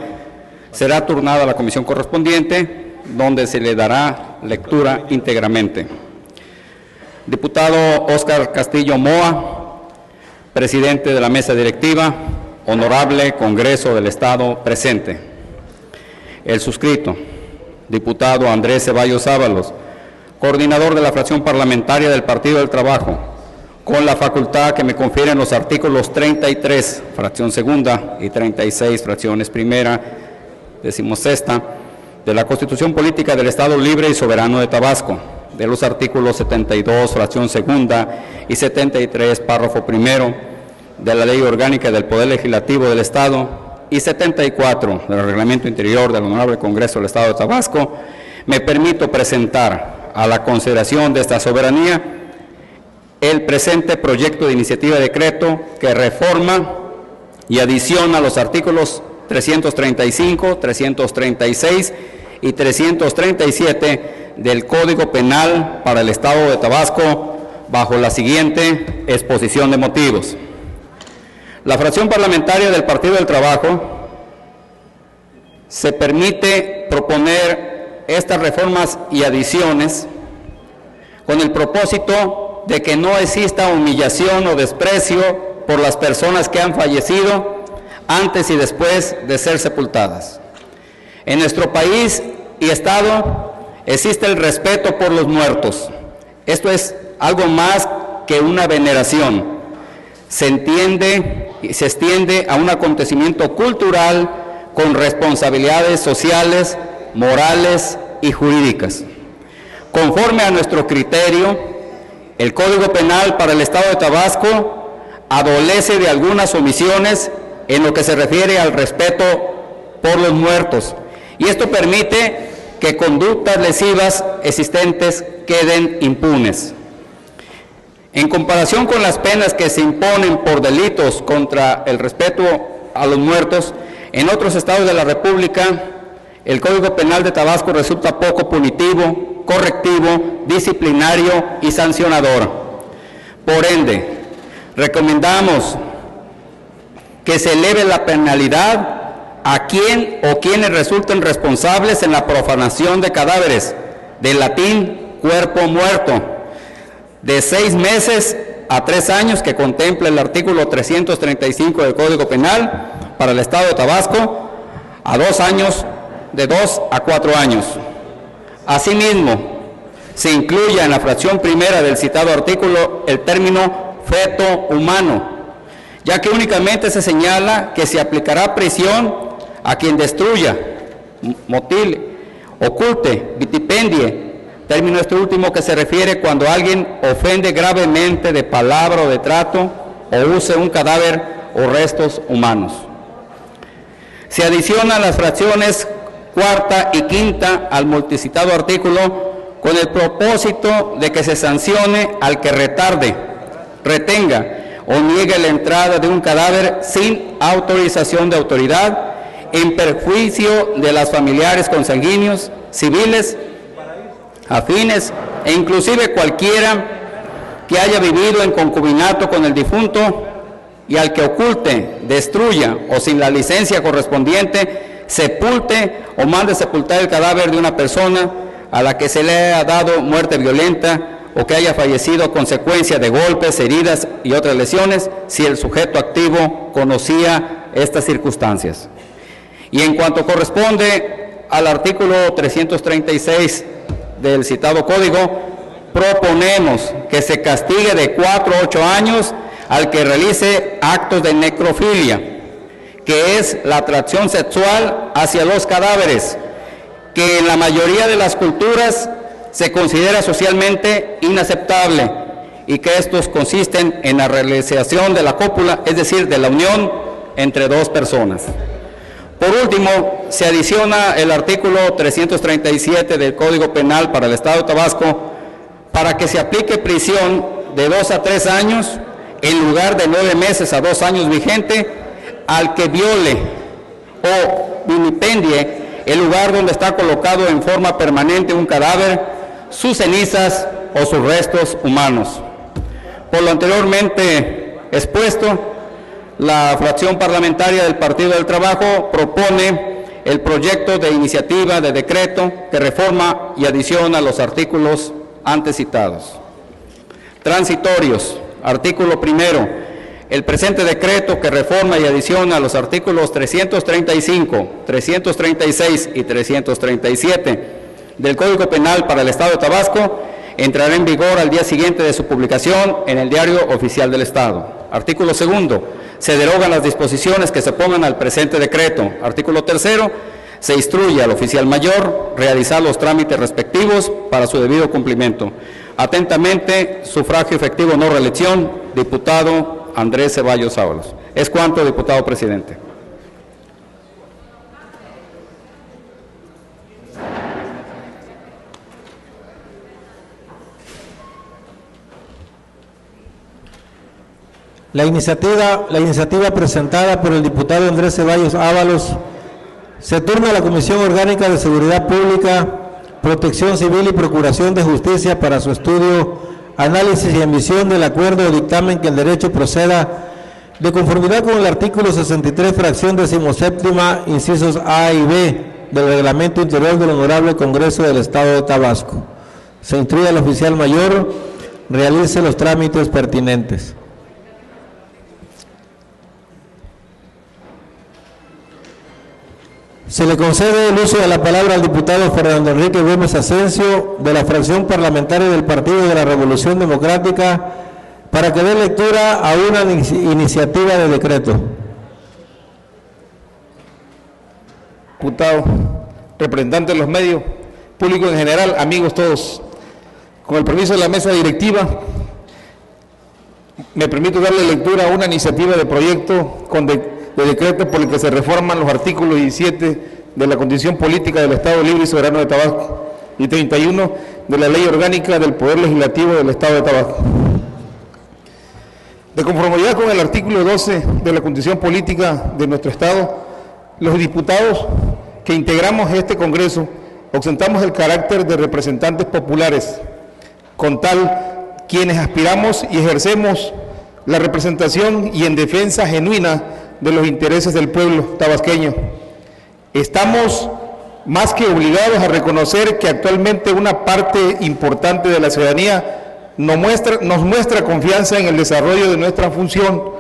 será turnada a la comisión correspondiente, donde se le dará lectura íntegramente. Diputado Óscar Castillo Moa, presidente de la mesa directiva, honorable Congreso del Estado presente. El suscrito, diputado Andrés Ceballos Ábalos, coordinador de la fracción parlamentaria del Partido del Trabajo, con la facultad que me confieren los artículos 33, fracción segunda, y 36, fracciones primera, 16ª, de la Constitución Política del Estado Libre y Soberano de Tabasco, de los artículos 72, fracción segunda, y 73, párrafo primero, de la Ley Orgánica del Poder Legislativo del Estado, y 74, del Reglamento Interior del Honorable Congreso del Estado de Tabasco, me permito presentar a la consideración de esta soberanía el presente proyecto de iniciativa de decreto que reforma y adiciona los artículos 335, 336 y 337 del Código Penal para el Estado de Tabasco bajo la siguiente exposición de motivos. La fracción parlamentaria del Partido del Trabajo se permite proponer estas reformas y adiciones con el propósito de que no exista humillación o desprecio por las personas que han fallecido antes y después de ser sepultadas. En nuestro país y Estado existe el respeto por los muertos. Esto es algo más que una veneración. Se entiende y se extiende a un acontecimiento cultural con responsabilidades sociales, morales y jurídicas. Conforme a nuestro criterio, el Código Penal para el Estado de Tabasco adolece de algunas omisiones en lo que se refiere al respeto por los muertos, y esto permite que conductas lesivas existentes queden impunes. En comparación con las penas que se imponen por delitos contra el respeto a los muertos, en otros estados de la República, el Código Penal de Tabasco resulta poco punitivo, correctivo, disciplinario y sancionador. Por ende, recomendamos que se eleve la penalidad a quien o quienes resulten responsables en la profanación de cadáveres, del latín cuerpo muerto, de 6 meses a 3 años, que contempla el artículo 335 del Código Penal para el Estado de Tabasco, a 2 años, de 2 a 4 años. Asimismo, se incluye en la fracción primera del citado artículo el término feto humano, ya que únicamente se señala que se aplicará prisión a quien destruya, mutile, oculte, vitipendie, término este último que se refiere cuando alguien ofende gravemente de palabra o de trato o use un cadáver o restos humanos. Se adicionan las fracciones cuarta y quinta al multicitado artículo con el propósito de que se sancione al que retarde, retenga o niegue la entrada de un cadáver sin autorización de autoridad en perjuicio de las familiares consanguíneos, civiles, afines e inclusive cualquiera que haya vivido en concubinato con el difunto, y al que oculte, destruya o sin la licencia correspondiente sepulte o mande sepultar el cadáver de una persona a la que se le haya dado muerte violenta o que haya fallecido a consecuencia de golpes, heridas y otras lesiones, si el sujeto activo conocía estas circunstancias. Y en cuanto corresponde al artículo 336 del citado código, proponemos que se castigue de 4 a 8 años al que realice actos de necrofilia, que es la atracción sexual hacia los cadáveres, que en la mayoría de las culturas se considera socialmente inaceptable, y que estos consisten en la realización de la cópula, es decir, de la unión entre 2 personas. Por último, se adiciona el artículo 337 del Código Penal para el Estado de Tabasco para que se aplique prisión de 2 a 3 años en lugar de 9 meses a 2 años vigente al que viole o vilipendie el lugar donde está colocado en forma permanente un cadáver, sus cenizas o sus restos humanos. Por lo anteriormente expuesto, la fracción parlamentaria del Partido del Trabajo propone el proyecto de iniciativa de decreto que reforma y adiciona los artículos antes citados. Transitorios. Artículo primero. El presente decreto que reforma y adiciona los artículos 335, 336 y 337 del Código Penal para el Estado de Tabasco entrará en vigor al día siguiente de su publicación en el Diario Oficial del Estado. Artículo segundo. Se derogan las disposiciones que se pongan al presente decreto. Artículo tercero. Se instruye al oficial mayor realizar los trámites respectivos para su debido cumplimiento. Atentamente, sufragio efectivo no reelección, diputado Andrés Ceballos Ábalos. Es cuanto, diputado presidente. La iniciativa presentada por el diputado Andrés Ceballos Ábalos se turna a la Comisión Orgánica de Seguridad Pública, Protección Civil y Procuración de Justicia para su estudio, análisis y emisión del acuerdo o dictamen que el derecho proceda de conformidad con el artículo 63, fracción 17ª, incisos A y B del Reglamento Interior del Honorable Congreso del Estado de Tabasco. Se instruye al oficial mayor, realice los trámites pertinentes. Se le concede el uso de la palabra al diputado Fernando Enrique Gómez Asensio, de la fracción parlamentaria del Partido de la Revolución Democrática, para que dé lectura a una iniciativa de decreto. Diputado, representante de los medios, público en general, amigos todos, con el permiso de la mesa directiva, me permito darle lectura a una iniciativa de proyecto de decreto por el que se reforman los artículos 17 de la Constitución Política del Estado Libre y Soberano de Tabasco y 31 de la Ley Orgánica del Poder Legislativo del Estado de Tabasco. De conformidad con el artículo 12 de la Constitución Política de nuestro Estado, los diputados que integramos este Congreso ostentamos el carácter de representantes populares, con tal quienes aspiramos y ejercemos la representación y en defensa genuina de los intereses del pueblo tabasqueño. Estamos más que obligados a reconocer que actualmente una parte importante de la ciudadanía nos muestra confianza en el desarrollo de nuestra función,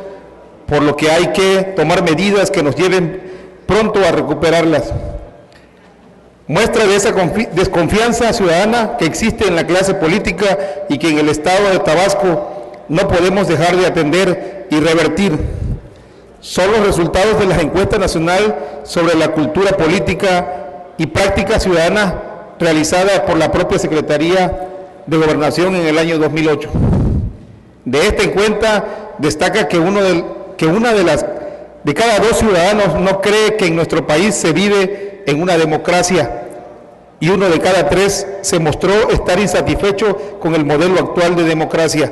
por lo que hay que tomar medidas que nos lleven pronto a recuperarlas. Muestra de esa desconfianza ciudadana que existe en la clase política y que en el Estado de Tabasco no podemos dejar de atender y revertir. Son los resultados de la encuesta nacional sobre la cultura política y práctica ciudadana realizada por la propia Secretaría de Gobernación en el año 2008. De esta encuesta destaca que de cada 2 ciudadanos no cree que en nuestro país se vive en una democracia, y 1 de cada 3 se mostró estar insatisfecho con el modelo actual de democracia.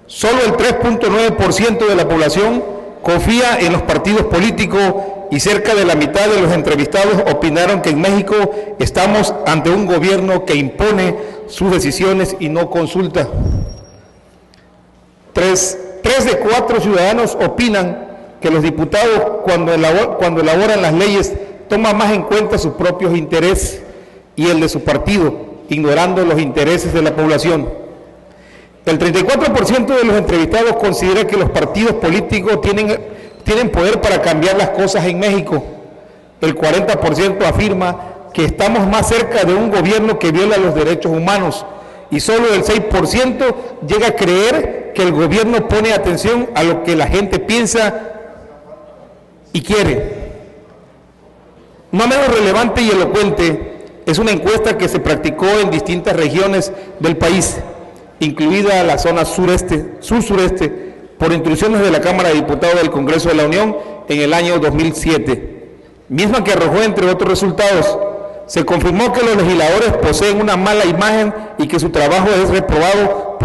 Solo el 3.9% de la población confía en los partidos políticos y cerca de la mitad de los entrevistados opinaron que en México estamos ante un gobierno que impone sus decisiones y no consulta. 3 de 4 ciudadanos opinan que los diputados cuando elaboran las leyes toman más en cuenta sus propios intereses y el de su partido, ignorando los intereses de la población. El 34% de los entrevistados considera que los partidos políticos tienen poder para cambiar las cosas en México. El 40% afirma que estamos más cerca de un gobierno que viola los derechos humanos y solo el 6% llega a creer que el gobierno pone atención a lo que la gente piensa y quiere. No menos relevante y elocuente es una encuesta que se practicó en distintas regiones del país, incluida la zona sur-sureste, por instrucciones de la Cámara de Diputados del Congreso de la Unión en el año 2007, misma que arrojó, entre otros resultados, se confirmó que los legisladores poseen una mala imagen y que su trabajo es reprobado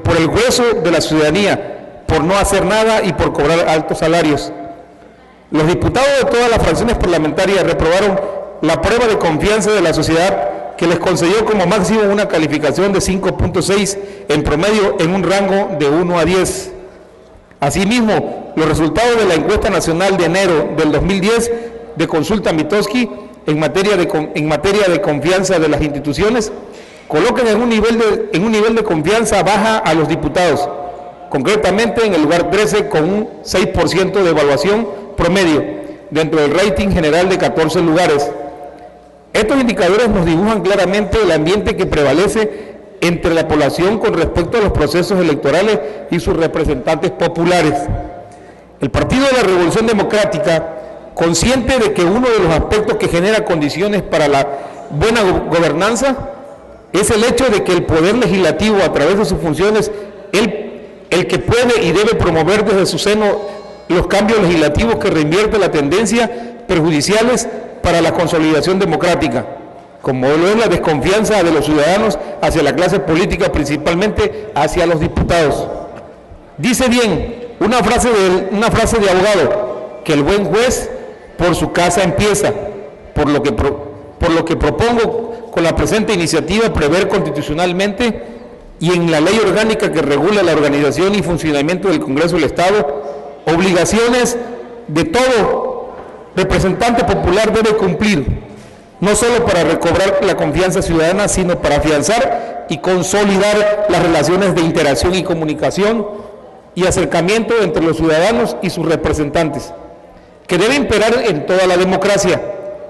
por el grueso de la ciudadanía, por no hacer nada y por cobrar altos salarios. Los diputados de todas las fracciones parlamentarias reprobaron la prueba de confianza de la sociedad, que les concedió como máximo una calificación de 5.6 en promedio en un rango de 1 a 10. Asimismo, los resultados de la encuesta nacional de enero del 2010 de Consulta Mitofsky en materia de confianza de las instituciones colocan en un nivel de confianza baja a los diputados, concretamente en el lugar 13 con un 6% de evaluación promedio dentro del rating general de 14 lugares. Estos indicadores nos dibujan claramente el ambiente que prevalece entre la población con respecto a los procesos electorales y sus representantes populares. El Partido de la Revolución Democrática, consciente de que uno de los aspectos que genera condiciones para la buena gobernanza es el hecho de que el Poder Legislativo, a través de sus funciones, el que puede y debe promover desde su seno los cambios legislativos que reinvierten la tendencia perjudiciales para la consolidación democrática, como lo es la desconfianza de los ciudadanos hacia la clase política, principalmente hacia los diputados. Dice bien una frase de abogado, que el buen juez por su casa empieza, por lo que propongo con la presente iniciativa prever constitucionalmente y en la ley orgánica que regula la organización y funcionamiento del Congreso del Estado, obligaciones de todo representante popular debe cumplir, no solo para recobrar la confianza ciudadana, sino para afianzar y consolidar las relaciones de interacción y comunicación y acercamiento entre los ciudadanos y sus representantes. que debe imperar en toda la democracia.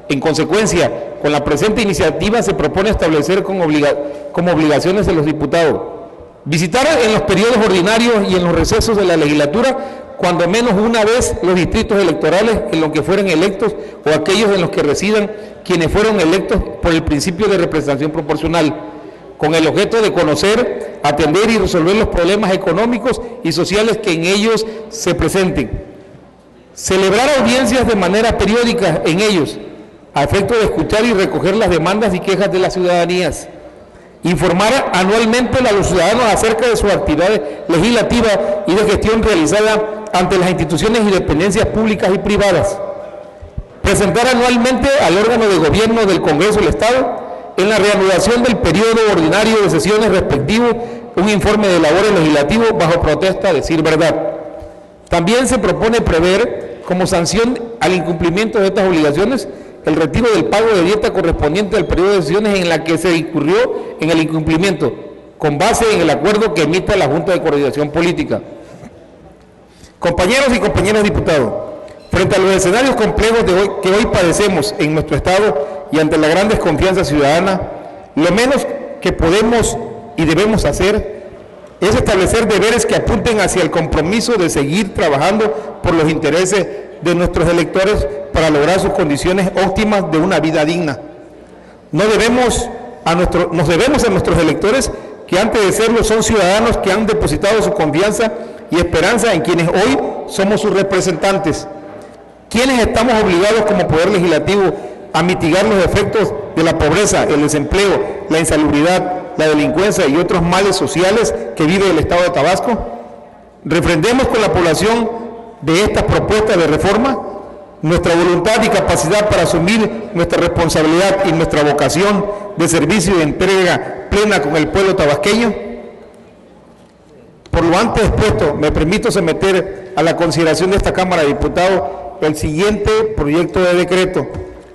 En consecuencia, con la presente iniciativa se propone establecer como obligaciones de los diputados visitar en los periodos ordinarios y en los recesos de la legislatura cuando menos una vez los distritos electorales en los que fueron electos o aquellos en los que residan quienes fueron electos por el principio de representación proporcional, con el objeto de conocer, atender y resolver los problemas económicos y sociales que en ellos se presenten. Celebrar audiencias de manera periódica en ellos, a efecto de escuchar y recoger las demandas y quejas de las ciudadanías. Informar anualmente a los ciudadanos acerca de sus actividades legislativas y de gestión realizada ante las instituciones y dependencias públicas y privadas. Presentar anualmente al órgano de gobierno del Congreso del Estado, en la reanudación del periodo ordinario de sesiones respectivo, un informe de labores legislativos bajo protesta, a decir verdad. También se propone prever como sanción al incumplimiento de estas obligaciones el retiro del pago de dieta correspondiente al periodo de sesiones en la que se incurrió en el incumplimiento, con base en el acuerdo que emita la Junta de Coordinación Política. Compañeros y compañeras diputados, frente a los escenarios complejos que hoy padecemos en nuestro Estado y ante la gran desconfianza ciudadana, lo menos que podemos y debemos hacer es establecer deberes que apunten hacia el compromiso de seguir trabajando por los intereses de nuestros electores para lograr sus condiciones óptimas de una vida digna. Nos debemos a nuestros electores, que antes de serlo son ciudadanos que han depositado su confianza y esperanza en quienes hoy somos sus representantes, quienes estamos obligados como Poder Legislativo a mitigar los efectos de la pobreza, el desempleo, la insalubridad, la delincuencia y otros males sociales que vive el Estado de Tabasco. Refrendemos con la población de estas propuestas de reforma nuestra voluntad y capacidad para asumir nuestra responsabilidad y nuestra vocación de servicio y de entrega plena con el pueblo tabasqueño. Por lo antes expuesto, me permito someter a la consideración de esta Cámara de Diputados el siguiente proyecto de decreto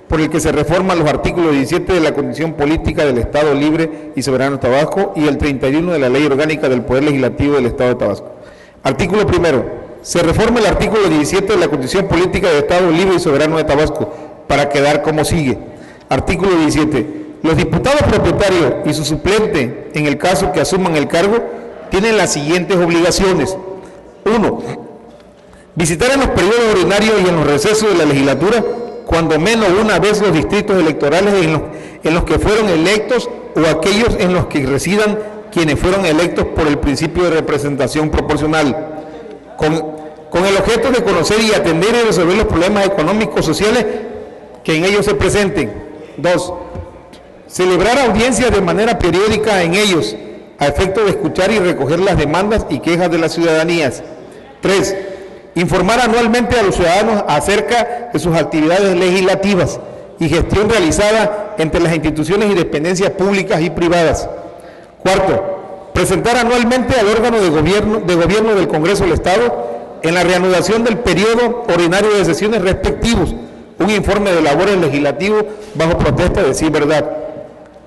por el que se reforman los artículos 17 de la Constitución Política del Estado Libre y Soberano de Tabasco y el 31 de la Ley Orgánica del Poder Legislativo del Estado de Tabasco. Artículo primero. Se reforma el artículo 17 de la Constitución Política del Estado Libre y Soberano de Tabasco para quedar como sigue. Artículo 17. Los diputados propietarios y su suplente, en el caso que asuman el cargo, tienen las siguientes obligaciones. 1. Visitar en los periodos ordinarios y en los recesos de la legislatura, cuando menos una vez los distritos electorales en los que fueron electos o aquellos en los que residan quienes fueron electos por el principio de representación proporcional, con el objeto de conocer y atender y resolver los problemas económicos sociales que en ellos se presenten. 2. Celebrar audiencias de manera periódica en ellos, a efecto de escuchar y recoger las demandas y quejas de las ciudadanías. 3. Informar anualmente a los ciudadanos acerca de sus actividades legislativas y gestión realizada entre las instituciones y dependencias públicas y privadas. 4. Presentar anualmente al órgano de gobierno del Congreso del Estado, en la reanudación del periodo ordinario de sesiones respectivos, un informe de labores legislativos bajo protesta de decir verdad.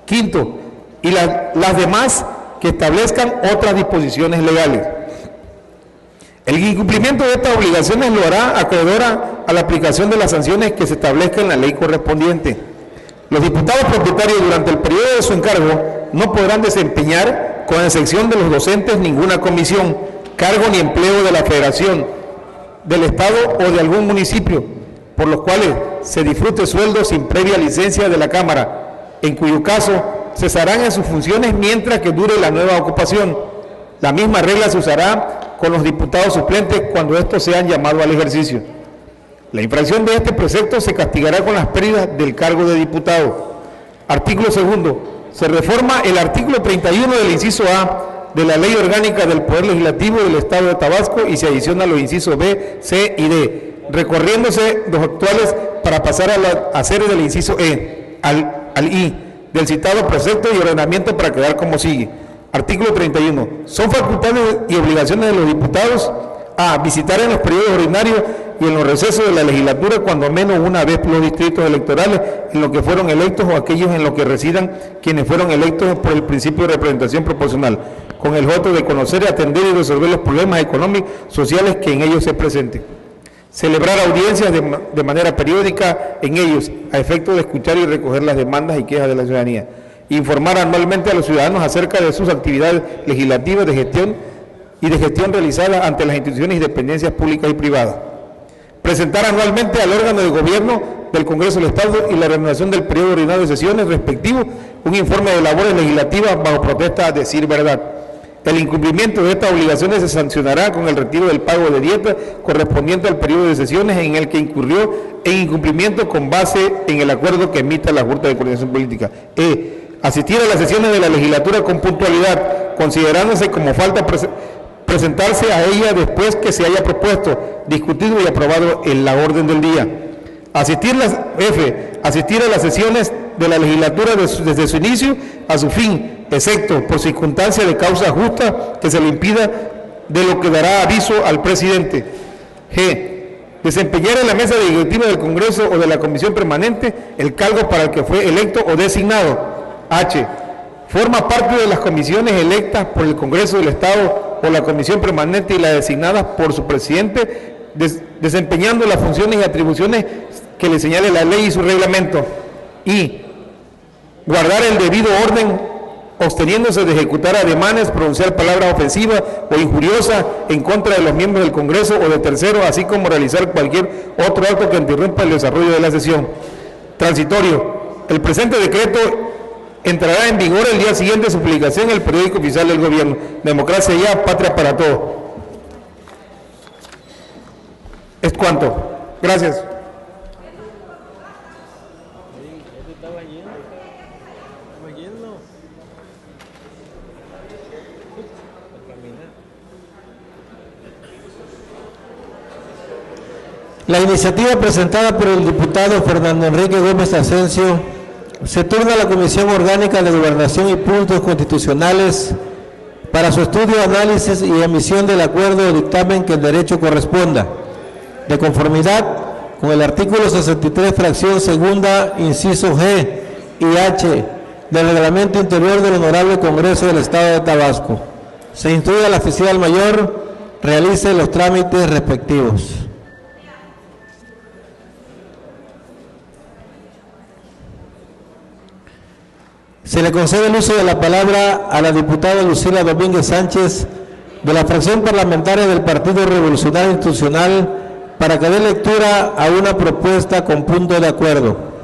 5. Y las demás que establezcan otras disposiciones legales. El incumplimiento de estas obligaciones lo hará acreedora a la aplicación de las sanciones que se establezcan en la ley correspondiente. Los diputados propietarios durante el periodo de su encargo no podrán desempeñar, con excepción de los docentes, ninguna comisión, cargo ni empleo de la Federación, del Estado o de algún municipio, por los cuales se disfrute sueldo sin previa licencia de la Cámara, en cuyo caso cesarán en sus funciones mientras que dure la nueva ocupación. La misma regla se usará con los diputados suplentes cuando estos sean llamados al ejercicio. La infracción de este precepto se castigará con las pérdidas del cargo de diputado. Artículo segundo. Se reforma el artículo 31 del inciso A de la Ley Orgánica del Poder Legislativo del Estado de Tabasco y se adiciona los incisos B, C y D, recorriéndose los actuales para pasar a ser del inciso E al I del citado precepto y ordenamiento para quedar como sigue. Artículo 31. Son facultades y obligaciones de los diputados a visitar en los periodos ordinarios y en los recesos de la legislatura cuando menos una vez los distritos electorales en los que fueron electos o aquellos en los que residan quienes fueron electos por el principio de representación proporcional, con el objeto de conocer, atender y resolver los problemas económicos, sociales que en ellos se presenten. celebrar audiencias de manera periódica en ellos, a efecto de escuchar y recoger las demandas y quejas de la ciudadanía, informar anualmente a los ciudadanos acerca de sus actividades legislativas de gestión realizadas ante las instituciones y dependencias públicas y privadas, presentar anualmente al órgano de gobierno del Congreso del Estado y la reanudación del periodo ordinario de sesiones respectivo un informe de labores legislativas bajo protesta a decir verdad. El incumplimiento de estas obligaciones se sancionará con el retiro del pago de dieta correspondiente al periodo de sesiones en el que incurrió en incumplimiento con base en el acuerdo que emita la Junta de Coordinación Política. Asistir a las sesiones de la legislatura con puntualidad, considerándose como falta presentarse a ella después que se haya propuesto, discutido y aprobado en la orden del día. Asistir a las sesiones de la legislatura desde su inicio a su fin, excepto por circunstancia de causa justa que se le impida, de lo que dará aviso al presidente. Desempeñar en la mesa directiva del Congreso o de la Comisión Permanente el cargo para el que fue electo o designado. Forma parte de las comisiones electas por el Congreso del Estado o la Comisión Permanente y las designadas por su presidente, desempeñando las funciones y atribuciones que le señale la ley y su reglamento, y guardar el debido orden, absteniéndose de ejecutar ademanes, pronunciar palabras ofensivas o injuriosas en contra de los miembros del Congreso o de terceros, así como realizar cualquier otro acto que interrumpa el desarrollo de la sesión. Transitorio. El presente decreto entrará en vigor el día siguiente a su publicación en el periódico oficial del Gobierno. Democracia ya, patria para todos. Es cuanto. Gracias. La iniciativa presentada por el diputado Fernando Enrique Gómez Asensio se turna a la Comisión Orgánica de Gobernación y Puntos Constitucionales para su estudio, análisis y emisión del acuerdo o dictamen que el derecho corresponda, de conformidad con el artículo 63, fracción segunda, inciso G y H del Reglamento Interior del Honorable Congreso del Estado de Tabasco. Se instruye al oficial mayor realice los trámites respectivos. Se le concede el uso de la palabra a la diputada Lucila Domínguez Sánchez, de la fracción parlamentaria del Partido Revolucionario Institucional, para que dé lectura a una propuesta con punto de acuerdo.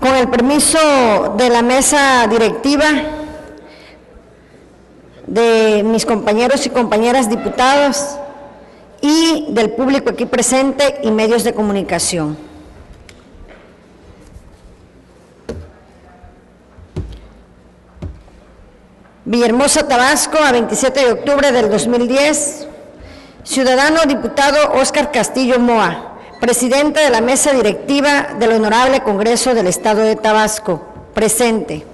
Con el permiso de la mesa directiva, de mis compañeros y compañeras diputados y del público aquí presente y medios de comunicación. Villahermosa, Tabasco, a 27 de octubre del 2010. Ciudadano diputado Óscar Castillo Moa, presidente de la mesa directiva del Honorable Congreso del Estado de Tabasco, presente.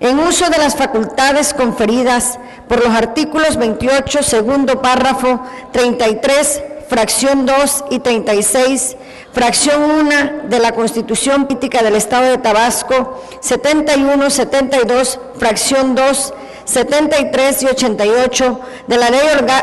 En uso de las facultades conferidas por los artículos 28, segundo párrafo, 33, fracción 2 y 36, fracción 1 de la Constitución Política del Estado de Tabasco, 71, 72, fracción 2, 73 y 88 de la Ley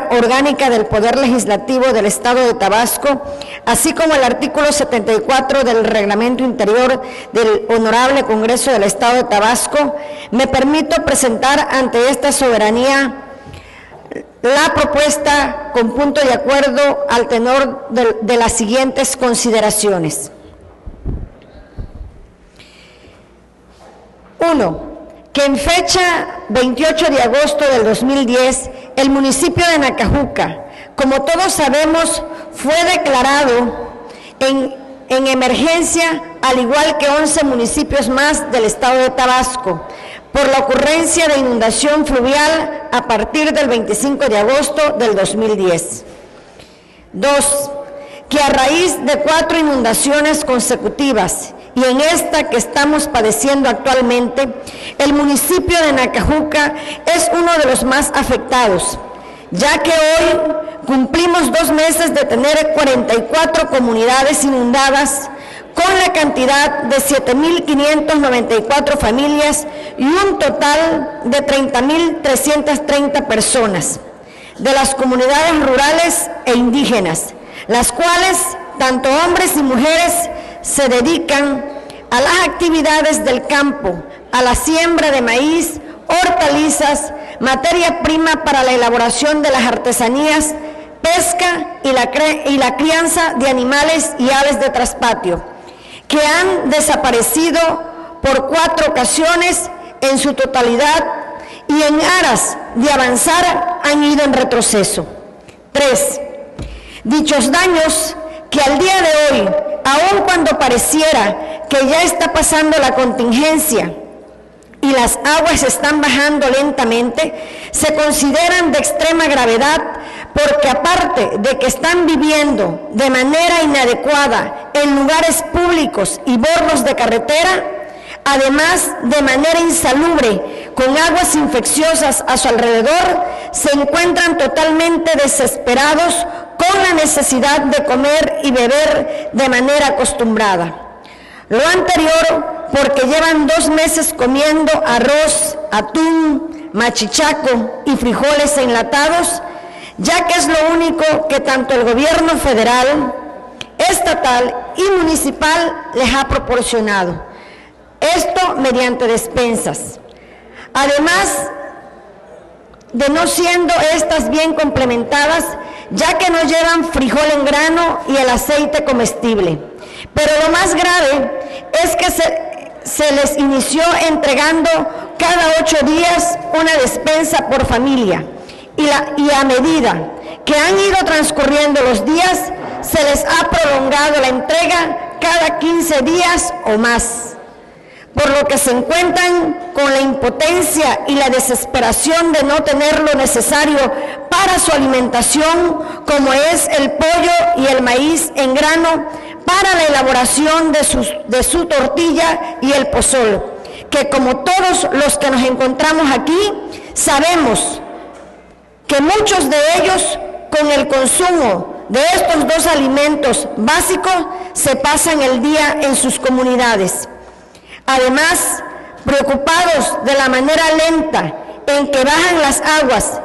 Orgánica del Poder Legislativo del Estado de Tabasco, así como el artículo 74 del Reglamento Interior del Honorable Congreso del Estado de Tabasco, me permito presentar ante esta soberanía la propuesta con punto de acuerdo al tenor de las siguientes consideraciones. 1. Que en fecha 28 de agosto del 2010, el municipio de Nacajuca, como todos sabemos, fue declarado en emergencia, al igual que 11 municipios más del estado de Tabasco, por la ocurrencia de inundación fluvial a partir del 25 de agosto del 2010. 2. Que a raíz de 4 inundaciones consecutivas y en esta que estamos padeciendo actualmente, el municipio de Nacajuca es uno de los más afectados, ya que hoy cumplimos 2 meses de tener 44 comunidades inundadas, con la cantidad de 7.594 familias y un total de 30.330 personas de las comunidades rurales e indígenas, las cuales, tanto hombres y mujeres, se dedican a las actividades del campo, a la siembra de maíz, hortalizas, materia prima para la elaboración de las artesanías, pesca y la crianza de animales y aves de traspatio, que han desaparecido por 4 ocasiones en su totalidad y en aras de avanzar han ido en retroceso. 3. Dichos daños que al día de hoy, aun cuando pareciera que ya está pasando la contingencia y las aguas están bajando lentamente, se consideran de extrema gravedad porque aparte de que están viviendo de manera inadecuada en lugares públicos y bordos de carretera, además de manera insalubre, con aguas infecciosas a su alrededor, se encuentran totalmente desesperados con la necesidad de comer y beber de manera acostumbrada. Lo anterior porque llevan 2 meses comiendo arroz, atún, machichaco y frijoles enlatados, ya que es lo único que tanto el gobierno federal, estatal y municipal les ha proporcionado. Esto mediante despensas. Además de no siendo estas bien complementadas, ya que no llevan frijol en grano y el aceite comestible. Pero lo más grave es que se les inició entregando cada 8 días una despensa por familia y a medida que han ido transcurriendo los días, se les ha prolongado la entrega cada 15 días o más, por lo que se encuentran con la impotencia y la desesperación de no tener lo necesario para su alimentación, como es el pollo y el maíz en grano, para la elaboración de su tortilla y el pozol, que como todos los que nos encontramos aquí, sabemos que muchos de ellos, con el consumo de estos 2 alimentos básicos, se pasan el día en sus comunidades. Además, preocupados de la manera lenta en que bajan las aguas,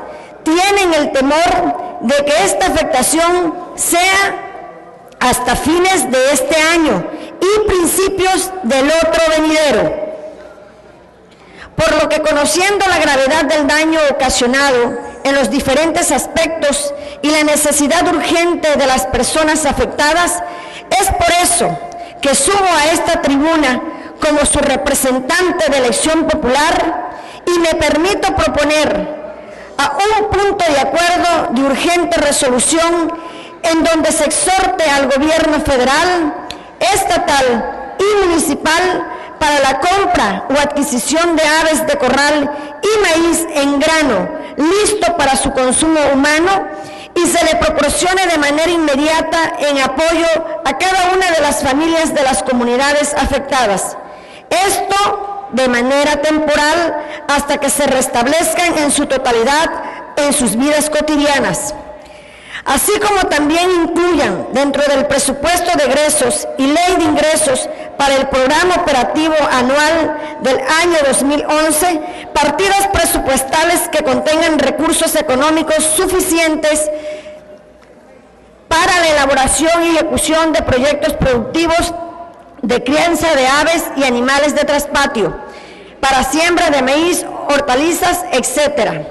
tienen el temor de que esta afectación sea hasta fines de este año y principios del otro venidero. Por lo que, conociendo la gravedad del daño ocasionado en los diferentes aspectos y la necesidad urgente de las personas afectadas, es por eso que subo a esta tribuna como su representante de elección popular y me permito proponer a un punto de acuerdo de urgente resolución en donde se exhorte al gobierno federal, estatal y municipal para la compra o adquisición de aves de corral y maíz en grano listo para su consumo humano y se le proporcione de manera inmediata en apoyo a cada una de las familias de las comunidades afectadas. Esto de manera temporal hasta que se restablezcan en su totalidad en sus vidas cotidianas. Así como también incluyan dentro del presupuesto de egresos y ley de ingresos para el programa operativo anual del año 2011, partidas presupuestales que contengan recursos económicos suficientes para la elaboración y ejecución de proyectos productivos de crianza de aves y animales de traspatio, para siembra de maíz, hortalizas, etcétera,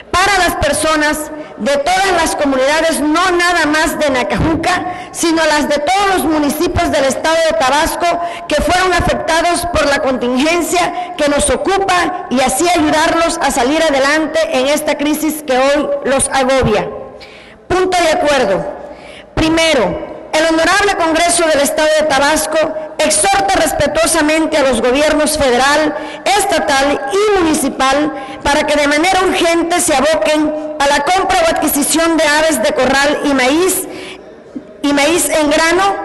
para las personas de todas las comunidades, no nada más de Nacajuca, sino las de todos los municipios del estado de Tabasco que fueron afectados por la contingencia que nos ocupa y así ayudarlos a salir adelante en esta crisis que hoy los agobia. Punto de acuerdo. Primero, el Honorable Congreso del Estado de Tabasco exhorta respetuosamente a los gobiernos federal, estatal y municipal para que de manera urgente se aboquen a la compra o adquisición de aves de corral y maíz en grano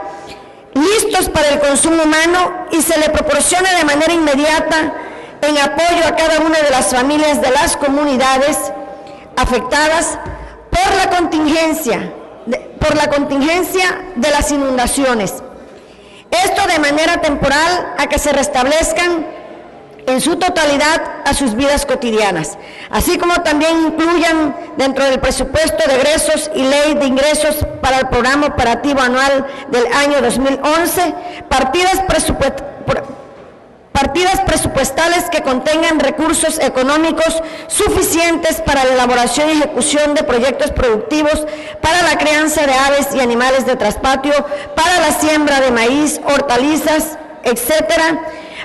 listos para el consumo humano y se le proporcione de manera inmediata en apoyo a cada una de las familias de las comunidades afectadas por la contingencia de las inundaciones. Esto de manera temporal a que se restablezcan en su totalidad a sus vidas cotidianas, así como también incluyan dentro del presupuesto de egresos y ley de ingresos para el programa operativo anual del año 2011, partidas presupuestales que contengan recursos económicos suficientes para la elaboración y ejecución de proyectos productivos para la crianza de aves y animales de traspatio, para la siembra de maíz, hortalizas, etcétera,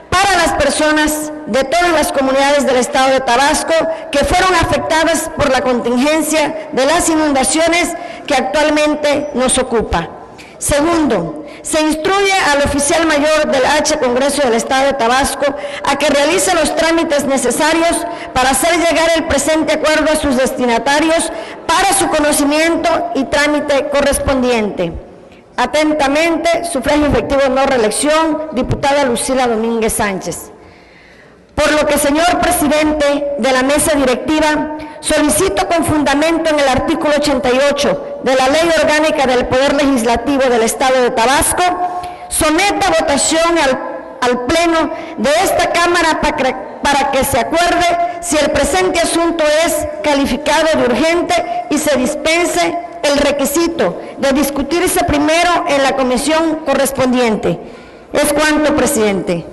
para las personas de todas las comunidades del estado de Tabasco que fueron afectadas por la contingencia de las inundaciones que actualmente nos ocupa. Segundo, se instruye al oficial mayor del H Congreso del Estado de Tabasco a que realice los trámites necesarios para hacer llegar el presente acuerdo a sus destinatarios para su conocimiento y trámite correspondiente. Atentamente, sufragio efectivo no reelección, diputada Lucila Domínguez Sánchez. Por lo que, señor presidente de la mesa directiva, solicito con fundamento en el artículo 88 de la Ley Orgánica del Poder Legislativo del Estado de Tabasco, someta a votación al Pleno de esta Cámara para que se acuerde si el presente asunto es calificado de urgente y se dispense el requisito de discutirse primero en la comisión correspondiente. Es cuanto, presidente.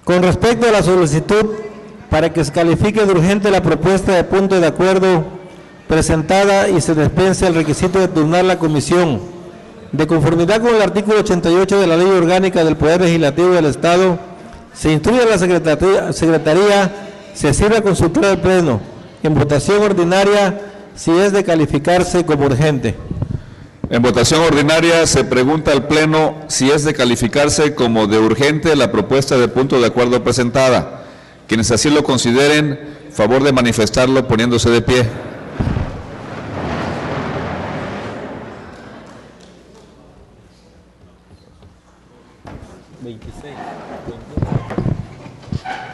Con respecto a la solicitud para que se califique de urgente la propuesta de punto de acuerdo presentada y se dispense el requisito de turnar la comisión, de conformidad con el artículo 88 de la Ley Orgánica del Poder Legislativo del Estado, se instruye a la Secretaría, se sirve a consultar al Pleno, en votación ordinaria, si es de calificarse como urgente. En votación ordinaria se pregunta al Pleno si es de calificarse como de urgente la propuesta de punto de acuerdo presentada. Quienes así lo consideren, favor de manifestarlo poniéndose de pie.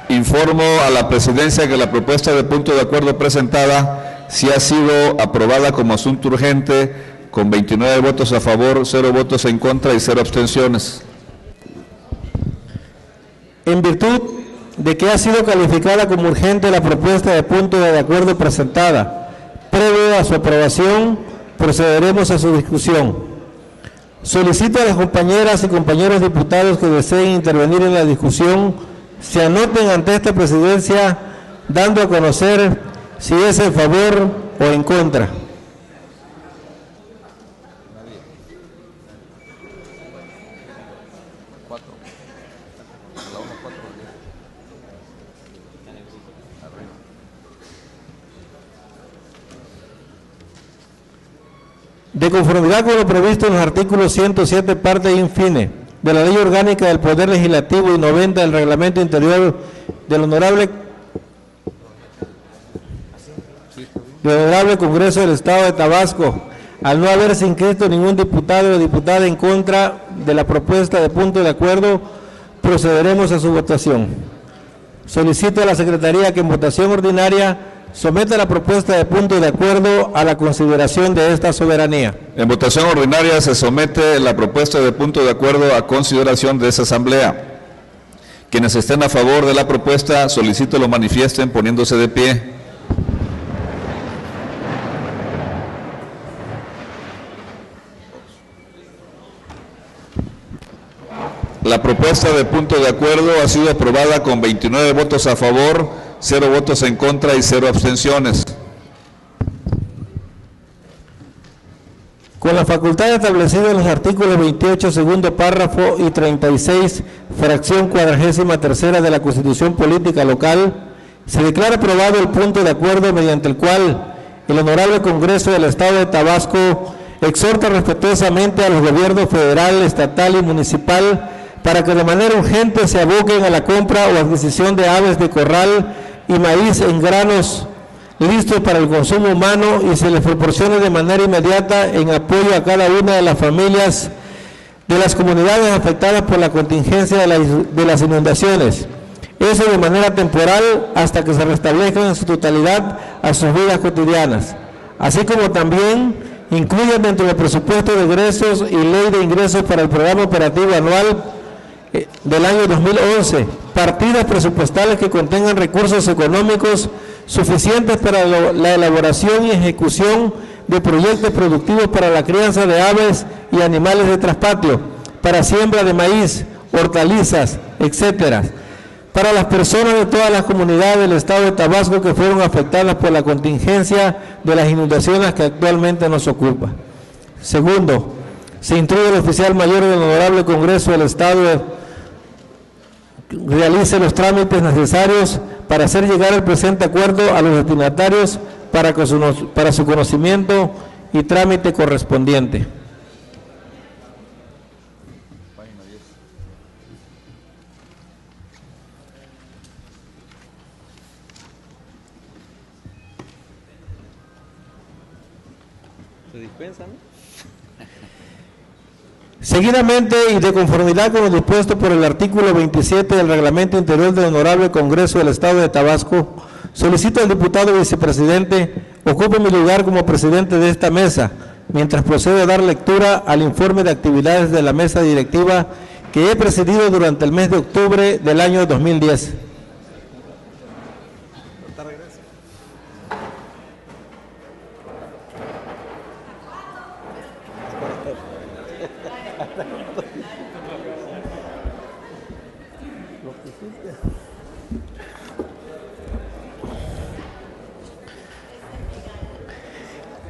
Informo a la Presidencia que la propuesta de punto de acuerdo presentada sí ha sido aprobada como asunto urgente, con 29 votos a favor, 0 votos en contra y 0 abstenciones. En virtud de que ha sido calificada como urgente la propuesta de punto de acuerdo presentada, previo a su aprobación, procederemos a su discusión. Solicito a las compañeras y compañeros diputados que deseen intervenir en la discusión, se anoten ante esta presidencia, dando a conocer si es en favor o en contra. De conformidad con lo previsto en los artículos 107, parte infine, de la Ley Orgánica del Poder Legislativo y 90 del Reglamento Interior del Honorable Congreso del Estado de Tabasco, al no haberse inscrito ningún diputado o diputada en contra de la propuesta de punto de acuerdo, procederemos a su votación. Solicito a la Secretaría que en votación ordinaria someta la propuesta de punto de acuerdo a la consideración de esta soberanía. En votación ordinaria se somete la propuesta de punto de acuerdo a consideración de esta Asamblea. Quienes estén a favor de la propuesta, solicito lo manifiesten poniéndose de pie. La propuesta de punto de acuerdo ha sido aprobada con 29 votos a favor, 0 votos en contra y 0 abstenciones. Con la facultad establecida en los artículos 28, segundo párrafo y 36, fracción 43ª de la Constitución Política Local, se declara aprobado el punto de acuerdo mediante el cual el Honorable Congreso del Estado de Tabasco exhorta respetuosamente a los gobiernos federal, estatal y municipal para que de manera urgente se aboquen a la compra o adquisición de aves de corral y maíz en granos listos para el consumo humano y se les proporcione de manera inmediata en apoyo a cada una de las familias de las comunidades afectadas por la contingencia de las inundaciones. Eso de manera temporal hasta que se restablezcan en su totalidad a sus vidas cotidianas, así como también incluyen dentro del presupuesto de egresos y ley de ingresos para el programa operativo anual del año 2011, partidas presupuestales que contengan recursos económicos suficientes para la elaboración y ejecución de proyectos productivos para la crianza de aves y animales de traspatio, para siembra de maíz, hortalizas, etcétera, para las personas de todas las comunidades del estado de Tabasco que fueron afectadas por la contingencia de las inundaciones que actualmente nos ocupa. Segundo, se instruye al oficial mayor del Honorable Congreso del Estado realice los trámites necesarios para hacer llegar el presente acuerdo a los destinatarios para su conocimiento y trámite correspondiente. ¿Se dispensa, no? Seguidamente y de conformidad con lo dispuesto por el artículo 27 del Reglamento Interior del Honorable Congreso del Estado de Tabasco, solicito al diputado vicepresidente ocupe mi lugar como presidente de esta mesa, mientras procedo a dar lectura al informe de actividades de la mesa directiva que he presidido durante el mes de octubre del año 2010.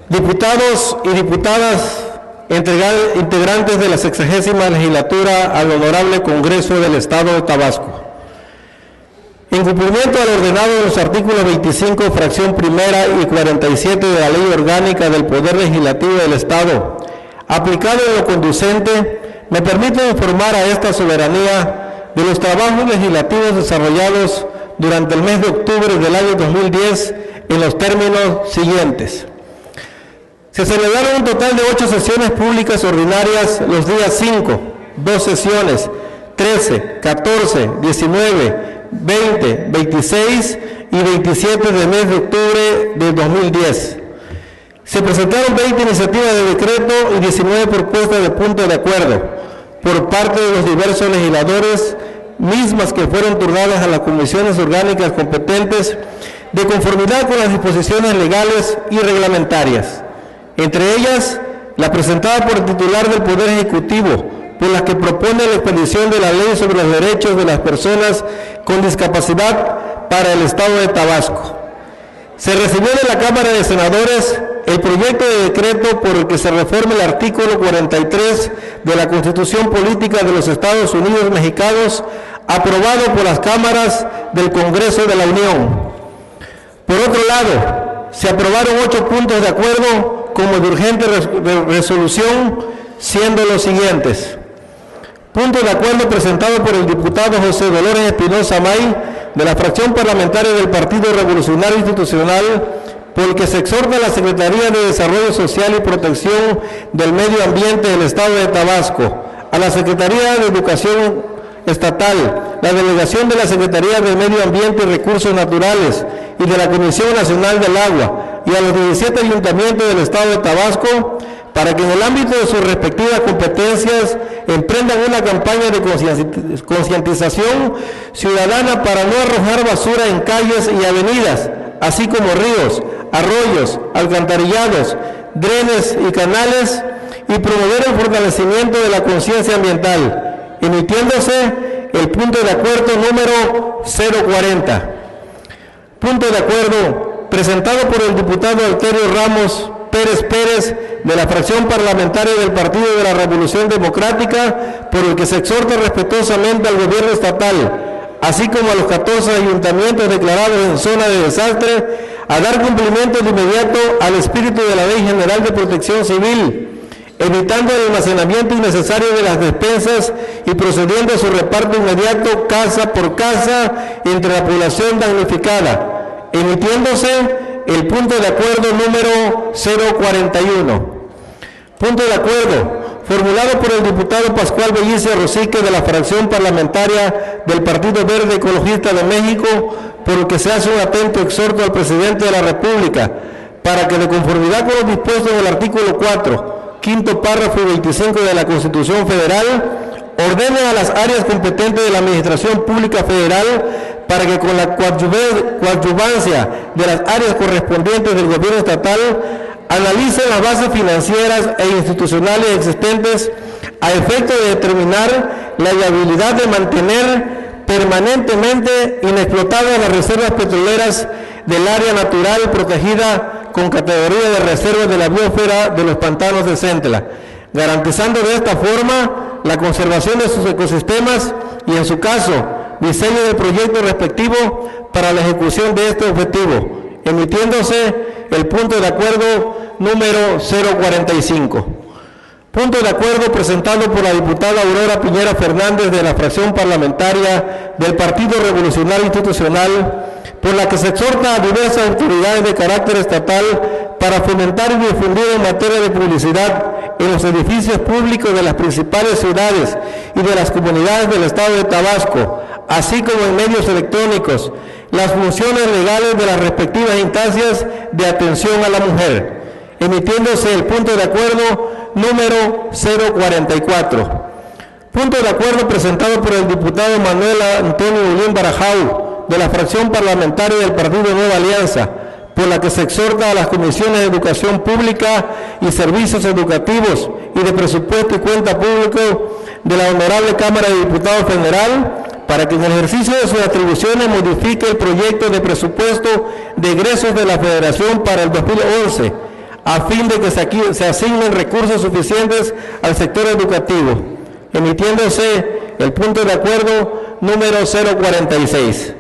Diputados y diputadas, integrantes de la 60ª legislatura al Honorable Congreso del Estado de Tabasco. En cumplimiento al ordenado de los artículos 25, fracción primera y 47 de la Ley Orgánica del Poder Legislativo del Estado, aplicado en lo conducente, me permito informar a esta soberanía de los trabajos legislativos desarrollados durante el mes de octubre del año 2010 en los términos siguientes. Se celebraron un total de 8 sesiones públicas ordinarias los días 5, 2 sesiones, 13, 14, 19, 20, 26 y 27 del mes de octubre del 2010. Se presentaron 20 iniciativas de decreto y 19 propuestas de punto de acuerdo por parte de los diversos legisladores, mismas que fueron turnadas a las comisiones orgánicas competentes de conformidad con las disposiciones legales y reglamentarias. Entre ellas, la presentada por el titular del Poder Ejecutivo, por la que propone la expedición de la Ley sobre los Derechos de las Personas con Discapacidad para el Estado de Tabasco. Se recibió de la Cámara de Senadores el proyecto de decreto por el que se reforma el artículo 43 de la Constitución Política de los Estados Unidos Mexicanos, aprobado por las cámaras del Congreso de la Unión. Por otro lado, se aprobaron 8 puntos de acuerdo como de urgente resolución, siendo los siguientes. Punto de acuerdo presentado por el diputado José Dolores Espinosa May, de la fracción parlamentaria del Partido Revolucionario Institucional, por el que se exhorta a la Secretaría de Desarrollo Social y Protección del Medio Ambiente del Estado de Tabasco, a la Secretaría de Educación Estatal, la Delegación de la Secretaría de Medio Ambiente y Recursos Naturales y de la Comisión Nacional del Agua, y a los 17 ayuntamientos del Estado de Tabasco, para que en el ámbito de sus respectivas competencias emprendan una campaña de concientización ciudadana para no arrojar basura en calles y avenidas, así como ríos, arroyos, alcantarillados, drenes y canales, y promover el fortalecimiento de la conciencia ambiental, emitiéndose el punto de acuerdo número 040. Punto de acuerdo presentado por el diputado Alterio Ramos Pérez de la fracción parlamentaria del Partido de la Revolución Democrática, por el que se exhorta respetuosamente al gobierno estatal, así como a los 14 ayuntamientos declarados en zona de desastre, a dar cumplimiento de inmediato al espíritu de la Ley General de Protección Civil, evitando el almacenamiento innecesario de las despensas y procediendo a su reparto inmediato casa por casa entre la población damnificada, emitiéndose el punto de acuerdo número 041. Punto de acuerdo formulado por el diputado Pascual Bellice Rosique de la fracción parlamentaria del Partido Verde Ecologista de México, por el que se hace un atento exhorto al presidente de la República para que, de conformidad con lo dispuesto en el artículo 4, quinto párrafo y 25 de la Constitución Federal, ordene a las áreas competentes de la Administración Pública Federal para que, con la coadyuvancia de las áreas correspondientes del gobierno estatal, analicen las bases financieras e institucionales existentes a efecto de determinar la viabilidad de mantener permanentemente inexplotadas las reservas petroleras del área natural protegida con categoría de reservas de la biosfera de los pantanos de Centla, garantizando de esta forma la conservación de sus ecosistemas y, en su caso, diseño del proyecto respectivo para la ejecución de este objetivo, emitiéndose el punto de acuerdo número 045. Punto de acuerdo presentado por la diputada Aurora Piñera Fernández de la fracción parlamentaria del Partido Revolucionario Institucional, por la que se exhorta a diversas autoridades de carácter estatal para fomentar y difundir en materia de publicidad en los edificios públicos de las principales ciudades y de las comunidades del estado de Tabasco, así como en medios electrónicos, las funciones legales de las respectivas instancias de atención a la mujer, emitiéndose el punto de acuerdo número 044. Punto de acuerdo presentado por el diputado Manuel Antonio Ulín Barajau de la fracción parlamentaria del Partido Nueva Alianza, por la que se exhorta a las comisiones de Educación Pública y Servicios Educativos y de Presupuesto y Cuenta Público de la Honorable Cámara de Diputados Federal para que en el ejercicio de sus atribuciones modifique el proyecto de presupuesto de egresos de la Federación para el 2011, a fin de que se asignen recursos suficientes al sector educativo, emitiéndose el punto de acuerdo número 046.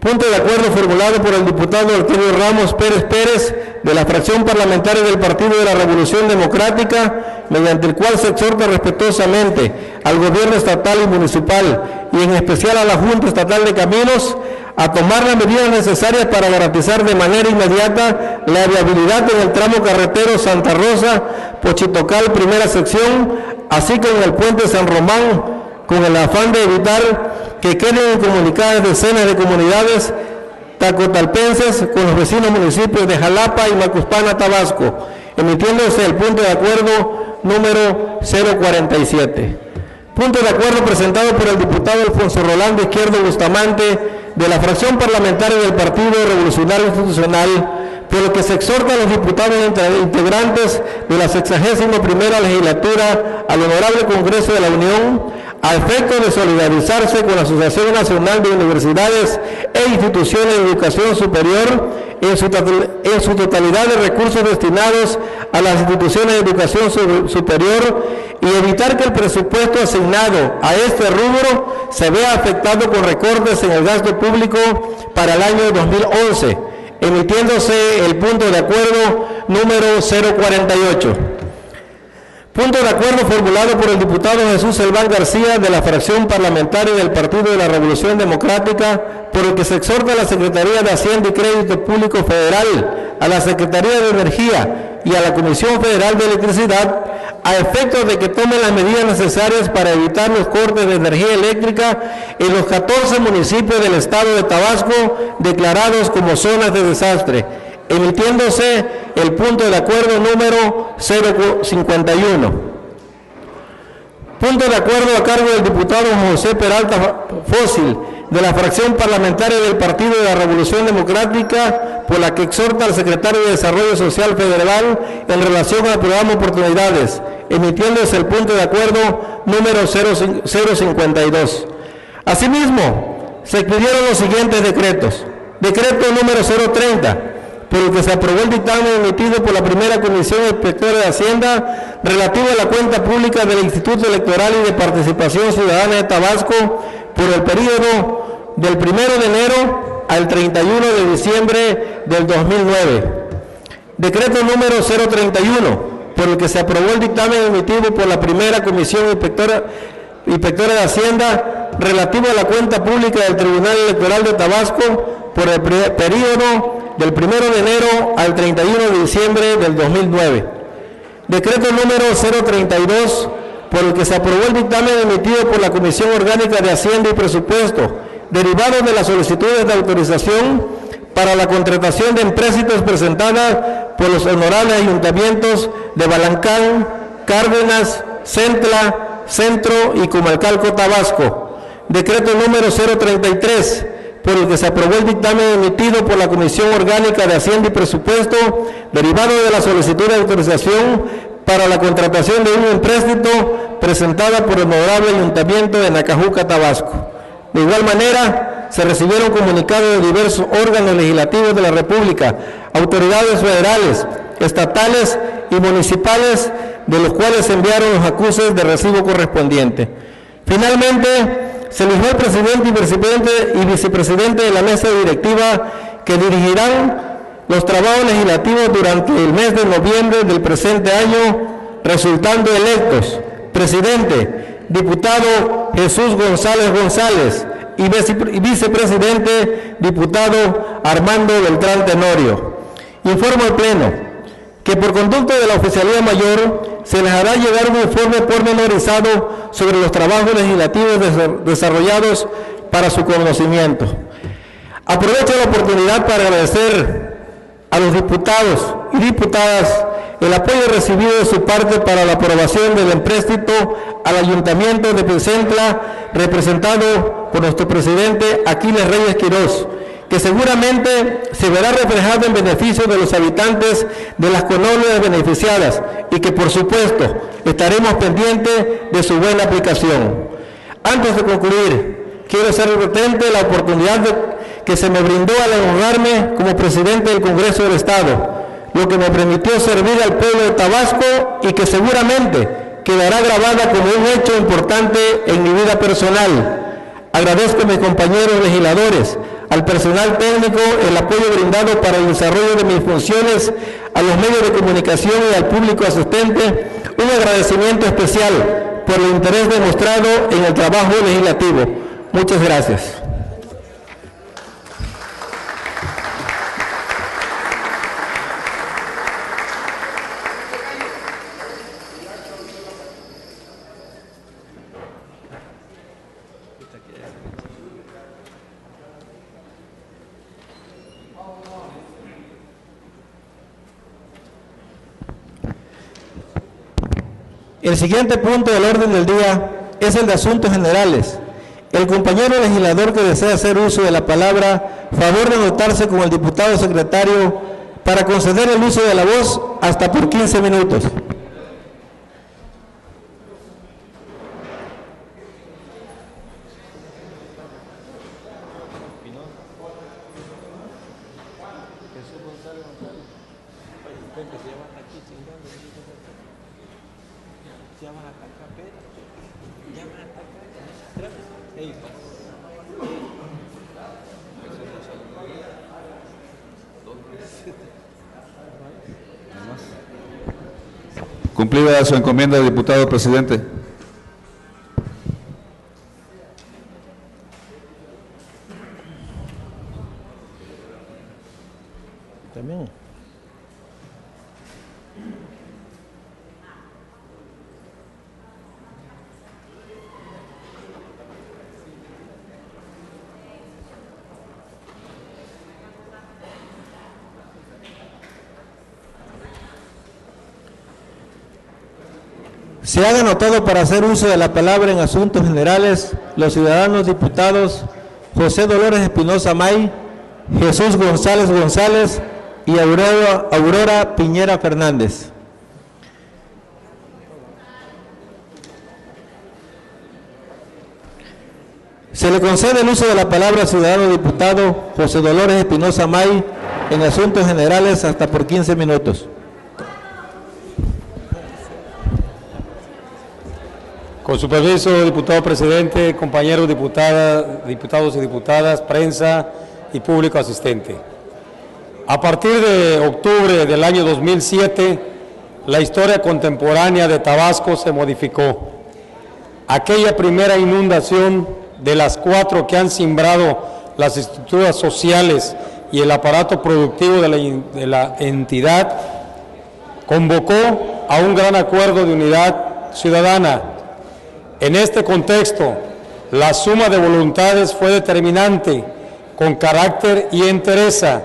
Punto de acuerdo formulado por el diputado Arturo Ramos Pérez Pérez de la fracción parlamentaria del Partido de la Revolución Democrática, mediante el cual se exhorta respetuosamente al gobierno estatal y municipal, y en especial a la Junta Estatal de Caminos, a tomar las medidas necesarias para garantizar de manera inmediata la viabilidad en el tramo carretero Santa Rosa, Pochitocal, primera sección, así como en el puente San Román, con el afán de evitar que queden incomunicadas decenas de comunidades tacotalpenses con los vecinos municipios de Jalapa y Macuspana, Tabasco, emitiéndose el punto de acuerdo número 047. Punto de acuerdo presentado por el diputado Alfonso Rolando Izquierdo Bustamante de la fracción parlamentaria del Partido Revolucionario Institucional, por lo que se exhorta a los diputados integrantes de la 61ª legislatura al Honorable Congreso de la Unión, a efecto de solidarizarse con la Asociación Nacional de Universidades e Instituciones de Educación Superior en su totalidad de recursos destinados a las instituciones de educación superior, y evitar que el presupuesto asignado a este rubro se vea afectado con recortes en el gasto público para el año 2011, emitiéndose el punto de acuerdo número 048. Punto de acuerdo formulado por el diputado Jesús Selván García de la fracción parlamentaria del Partido de la Revolución Democrática, por el que se exhorta a la Secretaría de Hacienda y Crédito Público Federal, a la Secretaría de Energía y a la Comisión Federal de Electricidad, a efectos de que tomen las medidas necesarias para evitar los cortes de energía eléctrica en los 14 municipios del estado de Tabasco declarados como zonas de desastre, emitiéndose el punto de acuerdo número 051. Punto de acuerdo a cargo del diputado José Peralta Fósil de la fracción parlamentaria del Partido de la Revolución Democrática, por la que exhorta al secretario de Desarrollo Social Federal en relación al programa Oportunidades, emitiéndose el punto de acuerdo número 052. Asimismo, se expidieron los siguientes decretos. Decreto número 030, por el que se aprobó el dictamen emitido por la primera Comisión Inspectora de Hacienda relativo a la cuenta pública del Instituto Electoral y de Participación Ciudadana de Tabasco por el periodo del 1 de enero al 31 de diciembre del 2009. Decreto número 031, por el que se aprobó el dictamen emitido por la primera Comisión Inspectora de Hacienda relativo a la cuenta pública del Tribunal Electoral de Tabasco por el periodo del 1 de enero al 31 de diciembre del 2009. Decreto número 032, por el que se aprobó el dictamen emitido por la Comisión Orgánica de Hacienda y Presupuesto, derivado de las solicitudes de autorización para la contratación de empréstitos presentadas por los honorables ayuntamientos de Balancán, Cárdenas, Centla, Centro y Comalcalco, Tabasco. Decreto número 033, por el que se aprobó el dictamen emitido por la Comisión Orgánica de Hacienda y Presupuesto, derivado de la solicitud de autorización para la contratación de un empréstito presentada por el honorable ayuntamiento de Nacajuca, Tabasco. De igual manera, se recibieron comunicados de diversos órganos legislativos de la República, autoridades federales, estatales y municipales, de los cuales se enviaron los acuses de recibo correspondiente. Finalmente, se eligió el presidente y vicepresidente de la mesa directiva que dirigirán los trabajos legislativos durante el mes de noviembre del presente año, resultando electos presidente, diputado Jesús González González y vicepresidente, diputado Armando Beltrán Tenorio. Informo al Pleno que por conducto de la Oficialía Mayor se les hará llegar un informe pormenorizado sobre los trabajos legislativos desarrollados para su conocimiento. Aprovecho la oportunidad para agradecer a los diputados y diputadas el apoyo recibido de su parte para la aprobación del empréstito al Ayuntamiento de Centla, representado por nuestro presidente Aquiles Reyes Quirós, que seguramente se verá reflejado en beneficio de los habitantes de las colonias beneficiadas y que por supuesto estaremos pendientes de su buena aplicación. Antes de concluir, quiero hacer patente la oportunidad que se me brindó al honrarme como presidente del Congreso del Estado, lo que me permitió servir al pueblo de Tabasco y que seguramente quedará grabada como un hecho importante en mi vida personal. Agradezco a mis compañeros legisladores, al personal técnico, el apoyo brindado para el desarrollo de mis funciones, a los medios de comunicación y al público asistente, un agradecimiento especial por el interés demostrado en el trabajo legislativo. Muchas gracias. El siguiente punto del orden del día es el de asuntos generales. El compañero legislador que desea hacer uso de la palabra, favor de anotarse con el diputado secretario para conceder el uso de la voz hasta por 15 minutos. Cumplida su encomienda, diputado presidente. También. Se han anotado para hacer uso de la palabra en asuntos generales los ciudadanos diputados José Dolores Espinosa May, Jesús González González y Aurora Piñera Fernández. Se le concede el uso de la palabra al ciudadano diputado José Dolores Espinosa May en asuntos generales hasta por 15 minutos. Con su permiso, diputado presidente, compañeros diputados y diputadas, prensa y público asistente. A partir de octubre del año 2007, la historia contemporánea de Tabasco se modificó. Aquella primera inundación, de las 4 que han simbrado las estructuras sociales y el aparato productivo de la entidad, convocó a un gran acuerdo de unidad ciudadana. En este contexto, la suma de voluntades fue determinante, con carácter y entereza.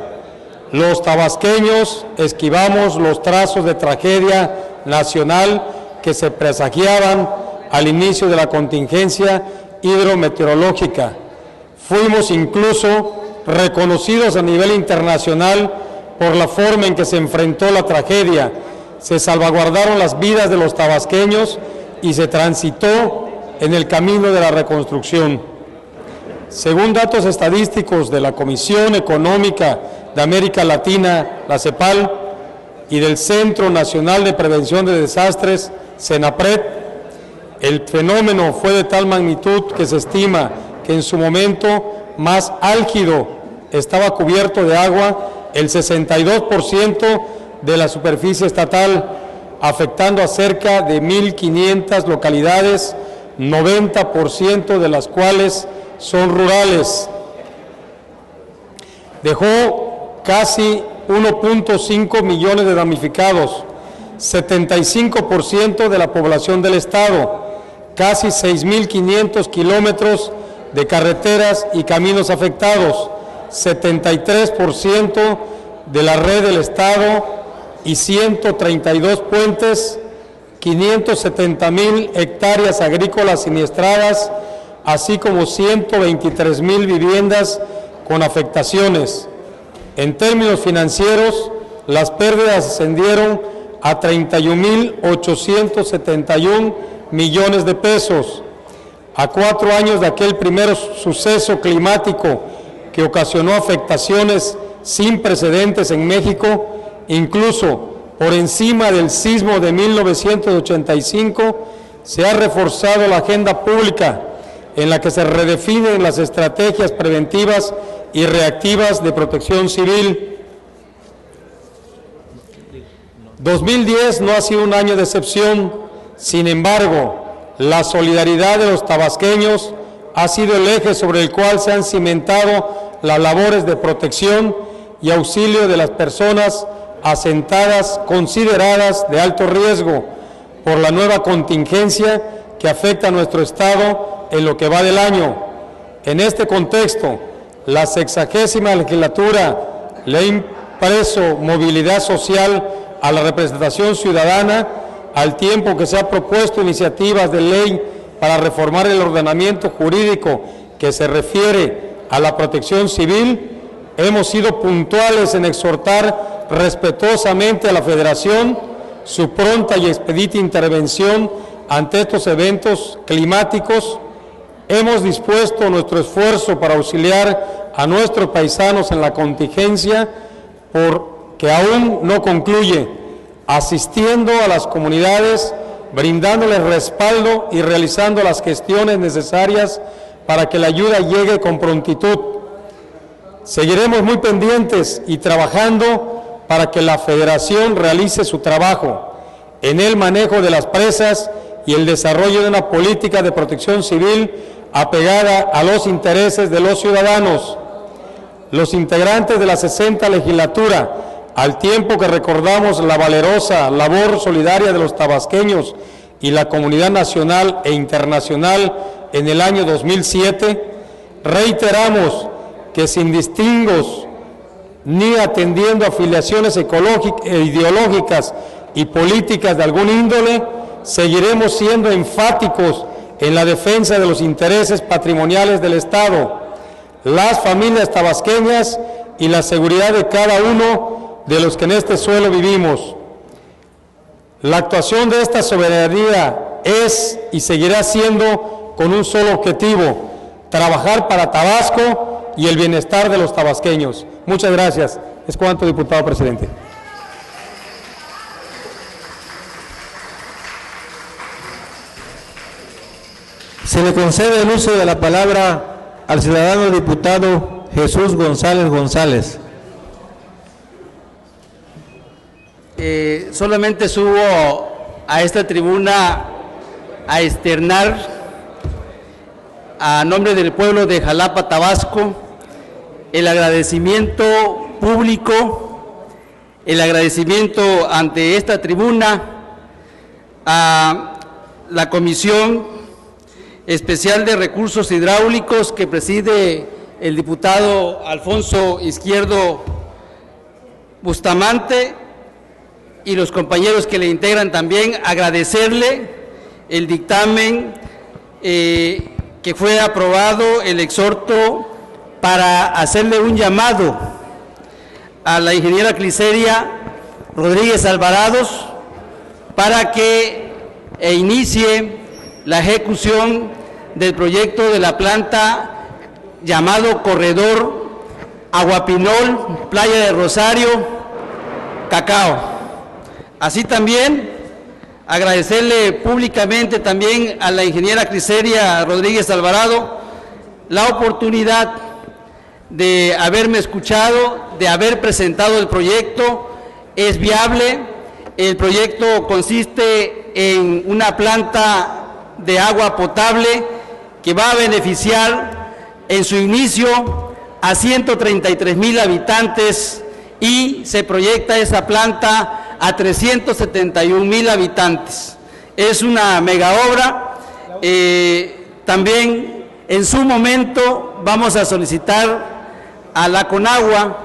Los tabasqueños esquivamos los trazos de tragedia nacional que se presagiaban al inicio de la contingencia hidrometeorológica. Fuimos incluso reconocidos a nivel internacional por la forma en que se enfrentó la tragedia. Se salvaguardaron las vidas de los tabasqueños y se transitó en el camino de la reconstrucción. Según datos estadísticos de la Comisión Económica de América Latina, la CEPAL, y del Centro Nacional de Prevención de Desastres, CENAPRED, el fenómeno fue de tal magnitud que se estima que en su momento más álgido estaba cubierto de agua el 62% de la superficie estatal, afectando a cerca de 1.500 localidades, 90% de las cuales son rurales. Dejó casi 1.5 millones de damnificados, 75% de la población del estado, casi 6.500 kilómetros de carreteras y caminos afectados, 73% de la red del estado y 132 puentes, 570.000 hectáreas agrícolas siniestradas, así como 123.000 viviendas con afectaciones. En términos financieros, las pérdidas ascendieron a 31.871 millones de pesos. A 4 años de aquel primer suceso climático que ocasionó afectaciones sin precedentes en México, incluso por encima del sismo de 1985, se ha reforzado la agenda pública en la que se redefinen las estrategias preventivas y reactivas de protección civil. 2010 no ha sido un año de excepción. Sin embargo, la solidaridad de los tabasqueños ha sido el eje sobre el cual se han cimentado las labores de protección y auxilio de las personas asentadas consideradas de alto riesgo por la nueva contingencia que afecta a nuestro estado en lo que va del año. En este contexto, la 60ª legislatura le ha impreso movilidad social a la representación ciudadana, al tiempo que se ha propuesto iniciativas de ley para reformar el ordenamiento jurídico que se refiere a la protección civil. Hemos sido puntuales en exhortar respetuosamente a la Federación su pronta y expedita intervención ante estos eventos climáticos. Hemos dispuesto nuestro esfuerzo para auxiliar a nuestros paisanos en la contingencia, porque aún no concluye, asistiendo a las comunidades, brindándoles respaldo y realizando las gestiones necesarias para que la ayuda llegue con prontitud. Seguiremos muy pendientes y trabajando para que la Federación realice su trabajo en el manejo de las presas y el desarrollo de una política de protección civil apegada a los intereses de los ciudadanos. Los integrantes de la 60ª legislatura, al tiempo que recordamos la valerosa labor solidaria de los tabasqueños y la comunidad nacional e internacional en el año 2007, reiteramos que sin distingos ni atendiendo afiliaciones ideológicas y políticas de algún índole, seguiremos siendo enfáticos en la defensa de los intereses patrimoniales del Estado, las familias tabasqueñas y la seguridad de cada uno de los que en este suelo vivimos. La actuación de esta soberanía es y seguirá siendo con un solo objetivo: trabajar para Tabasco y el bienestar de los tabasqueños. Muchas gracias. Es cuanto, diputado presidente. Se le concede el uso de la palabra al ciudadano diputado Jesús González González. solamente subo a esta tribuna a externar a nombre del pueblo de Jalapa, Tabasco, el agradecimiento público, el agradecimiento ante esta tribuna a la Comisión Especial de Recursos Hidráulicos que preside el diputado Alfonso Izquierdo Bustamante y los compañeros que le integran también, agradecerle el dictamen que fue aprobado, el exhorto para hacerle un llamado a la ingeniera Cliceria Rodríguez Alvarados para que inicie la ejecución del proyecto de la planta llamado Corredor Aguapinol, Playa de Rosario, Cacao. Así también agradecerle públicamente también a la ingeniera Cliceria Rodríguez Alvarado la oportunidad de haberme escuchado, de haber presentado el proyecto. Es viable, el proyecto consiste en una planta de agua potable que va a beneficiar en su inicio a 133,000 habitantes y se proyecta esa planta a 371,000 habitantes. Es una mega obra. También en su momento vamos a solicitar a la Conagua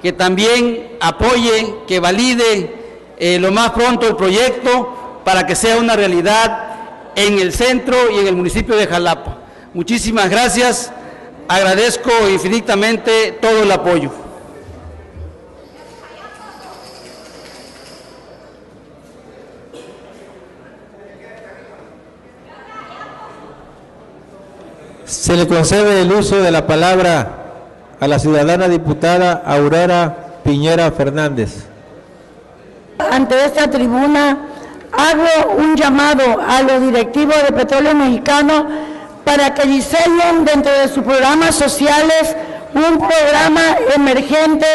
que también apoye, que valide lo más pronto el proyecto para que sea una realidad en el centro y en el municipio de Jalapa. Muchísimas gracias, agradezco infinitamente todo el apoyo. Se le concede el uso de la palabra a la ciudadana diputada Aurora Piñera Fernández. Ante esta tribuna hago un llamado a los directivos de Petróleo Mexicano para que diseñen dentro de sus programas sociales un programa emergente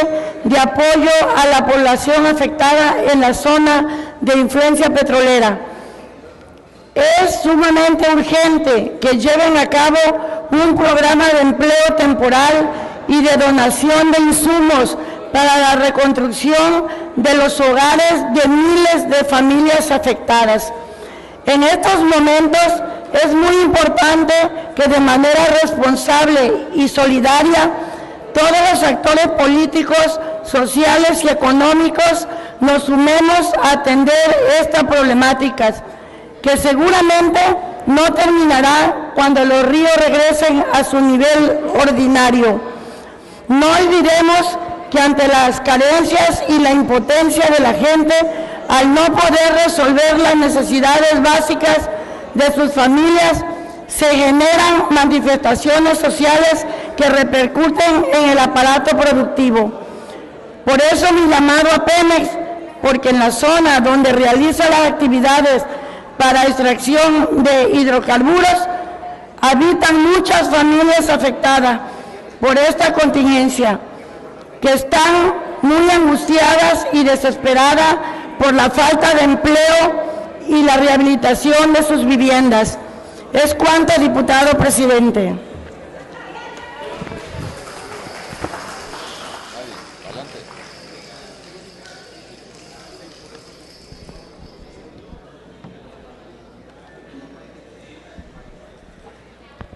de apoyo a la población afectada en la zona de influencia petrolera. Es sumamente urgente que lleven a cabo un programa de empleo temporal y de donación de insumos para la reconstrucción de los hogares de miles de familias afectadas. En estos momentos es muy importante que de manera responsable y solidaria todos los actores políticos, sociales y económicos nos sumemos a atender estas problemáticas, que seguramente no terminará cuando los ríos regresen a su nivel ordinario. No olvidemos que ante las carencias y la impotencia de la gente, al no poder resolver las necesidades básicas de sus familias, se generan manifestaciones sociales que repercuten en el aparato productivo. Por eso mi llamado a Pemex, porque en la zona donde realiza las actividades para extracción de hidrocarburos, habitan muchas familias afectadas por esta contingencia, que están muy angustiadas y desesperadas por la falta de empleo y la rehabilitación de sus viviendas. Es cuanto, diputado presidente.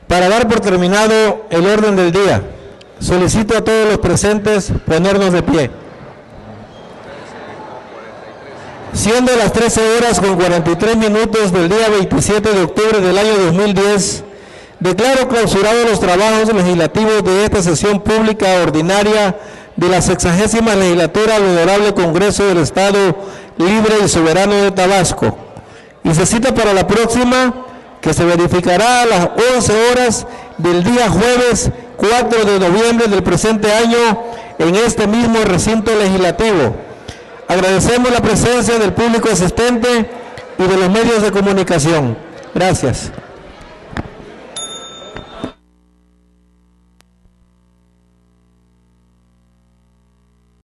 Para dar por terminado el orden del día, solicito a todos los presentes ponernos de pie. Siendo las 13:43 del día 27 de octubre del año 2010, declaro clausurados los trabajos legislativos de esta sesión pública ordinaria de la 60ª legislatura del Honorable Congreso del Estado Libre y Soberano de Tabasco, y se cita para la próxima, que se verificará a las 11 horas del día jueves 4 de noviembre del presente año en este mismo recinto legislativo. Agradecemos la presencia del público asistente y de los medios de comunicación. Gracias.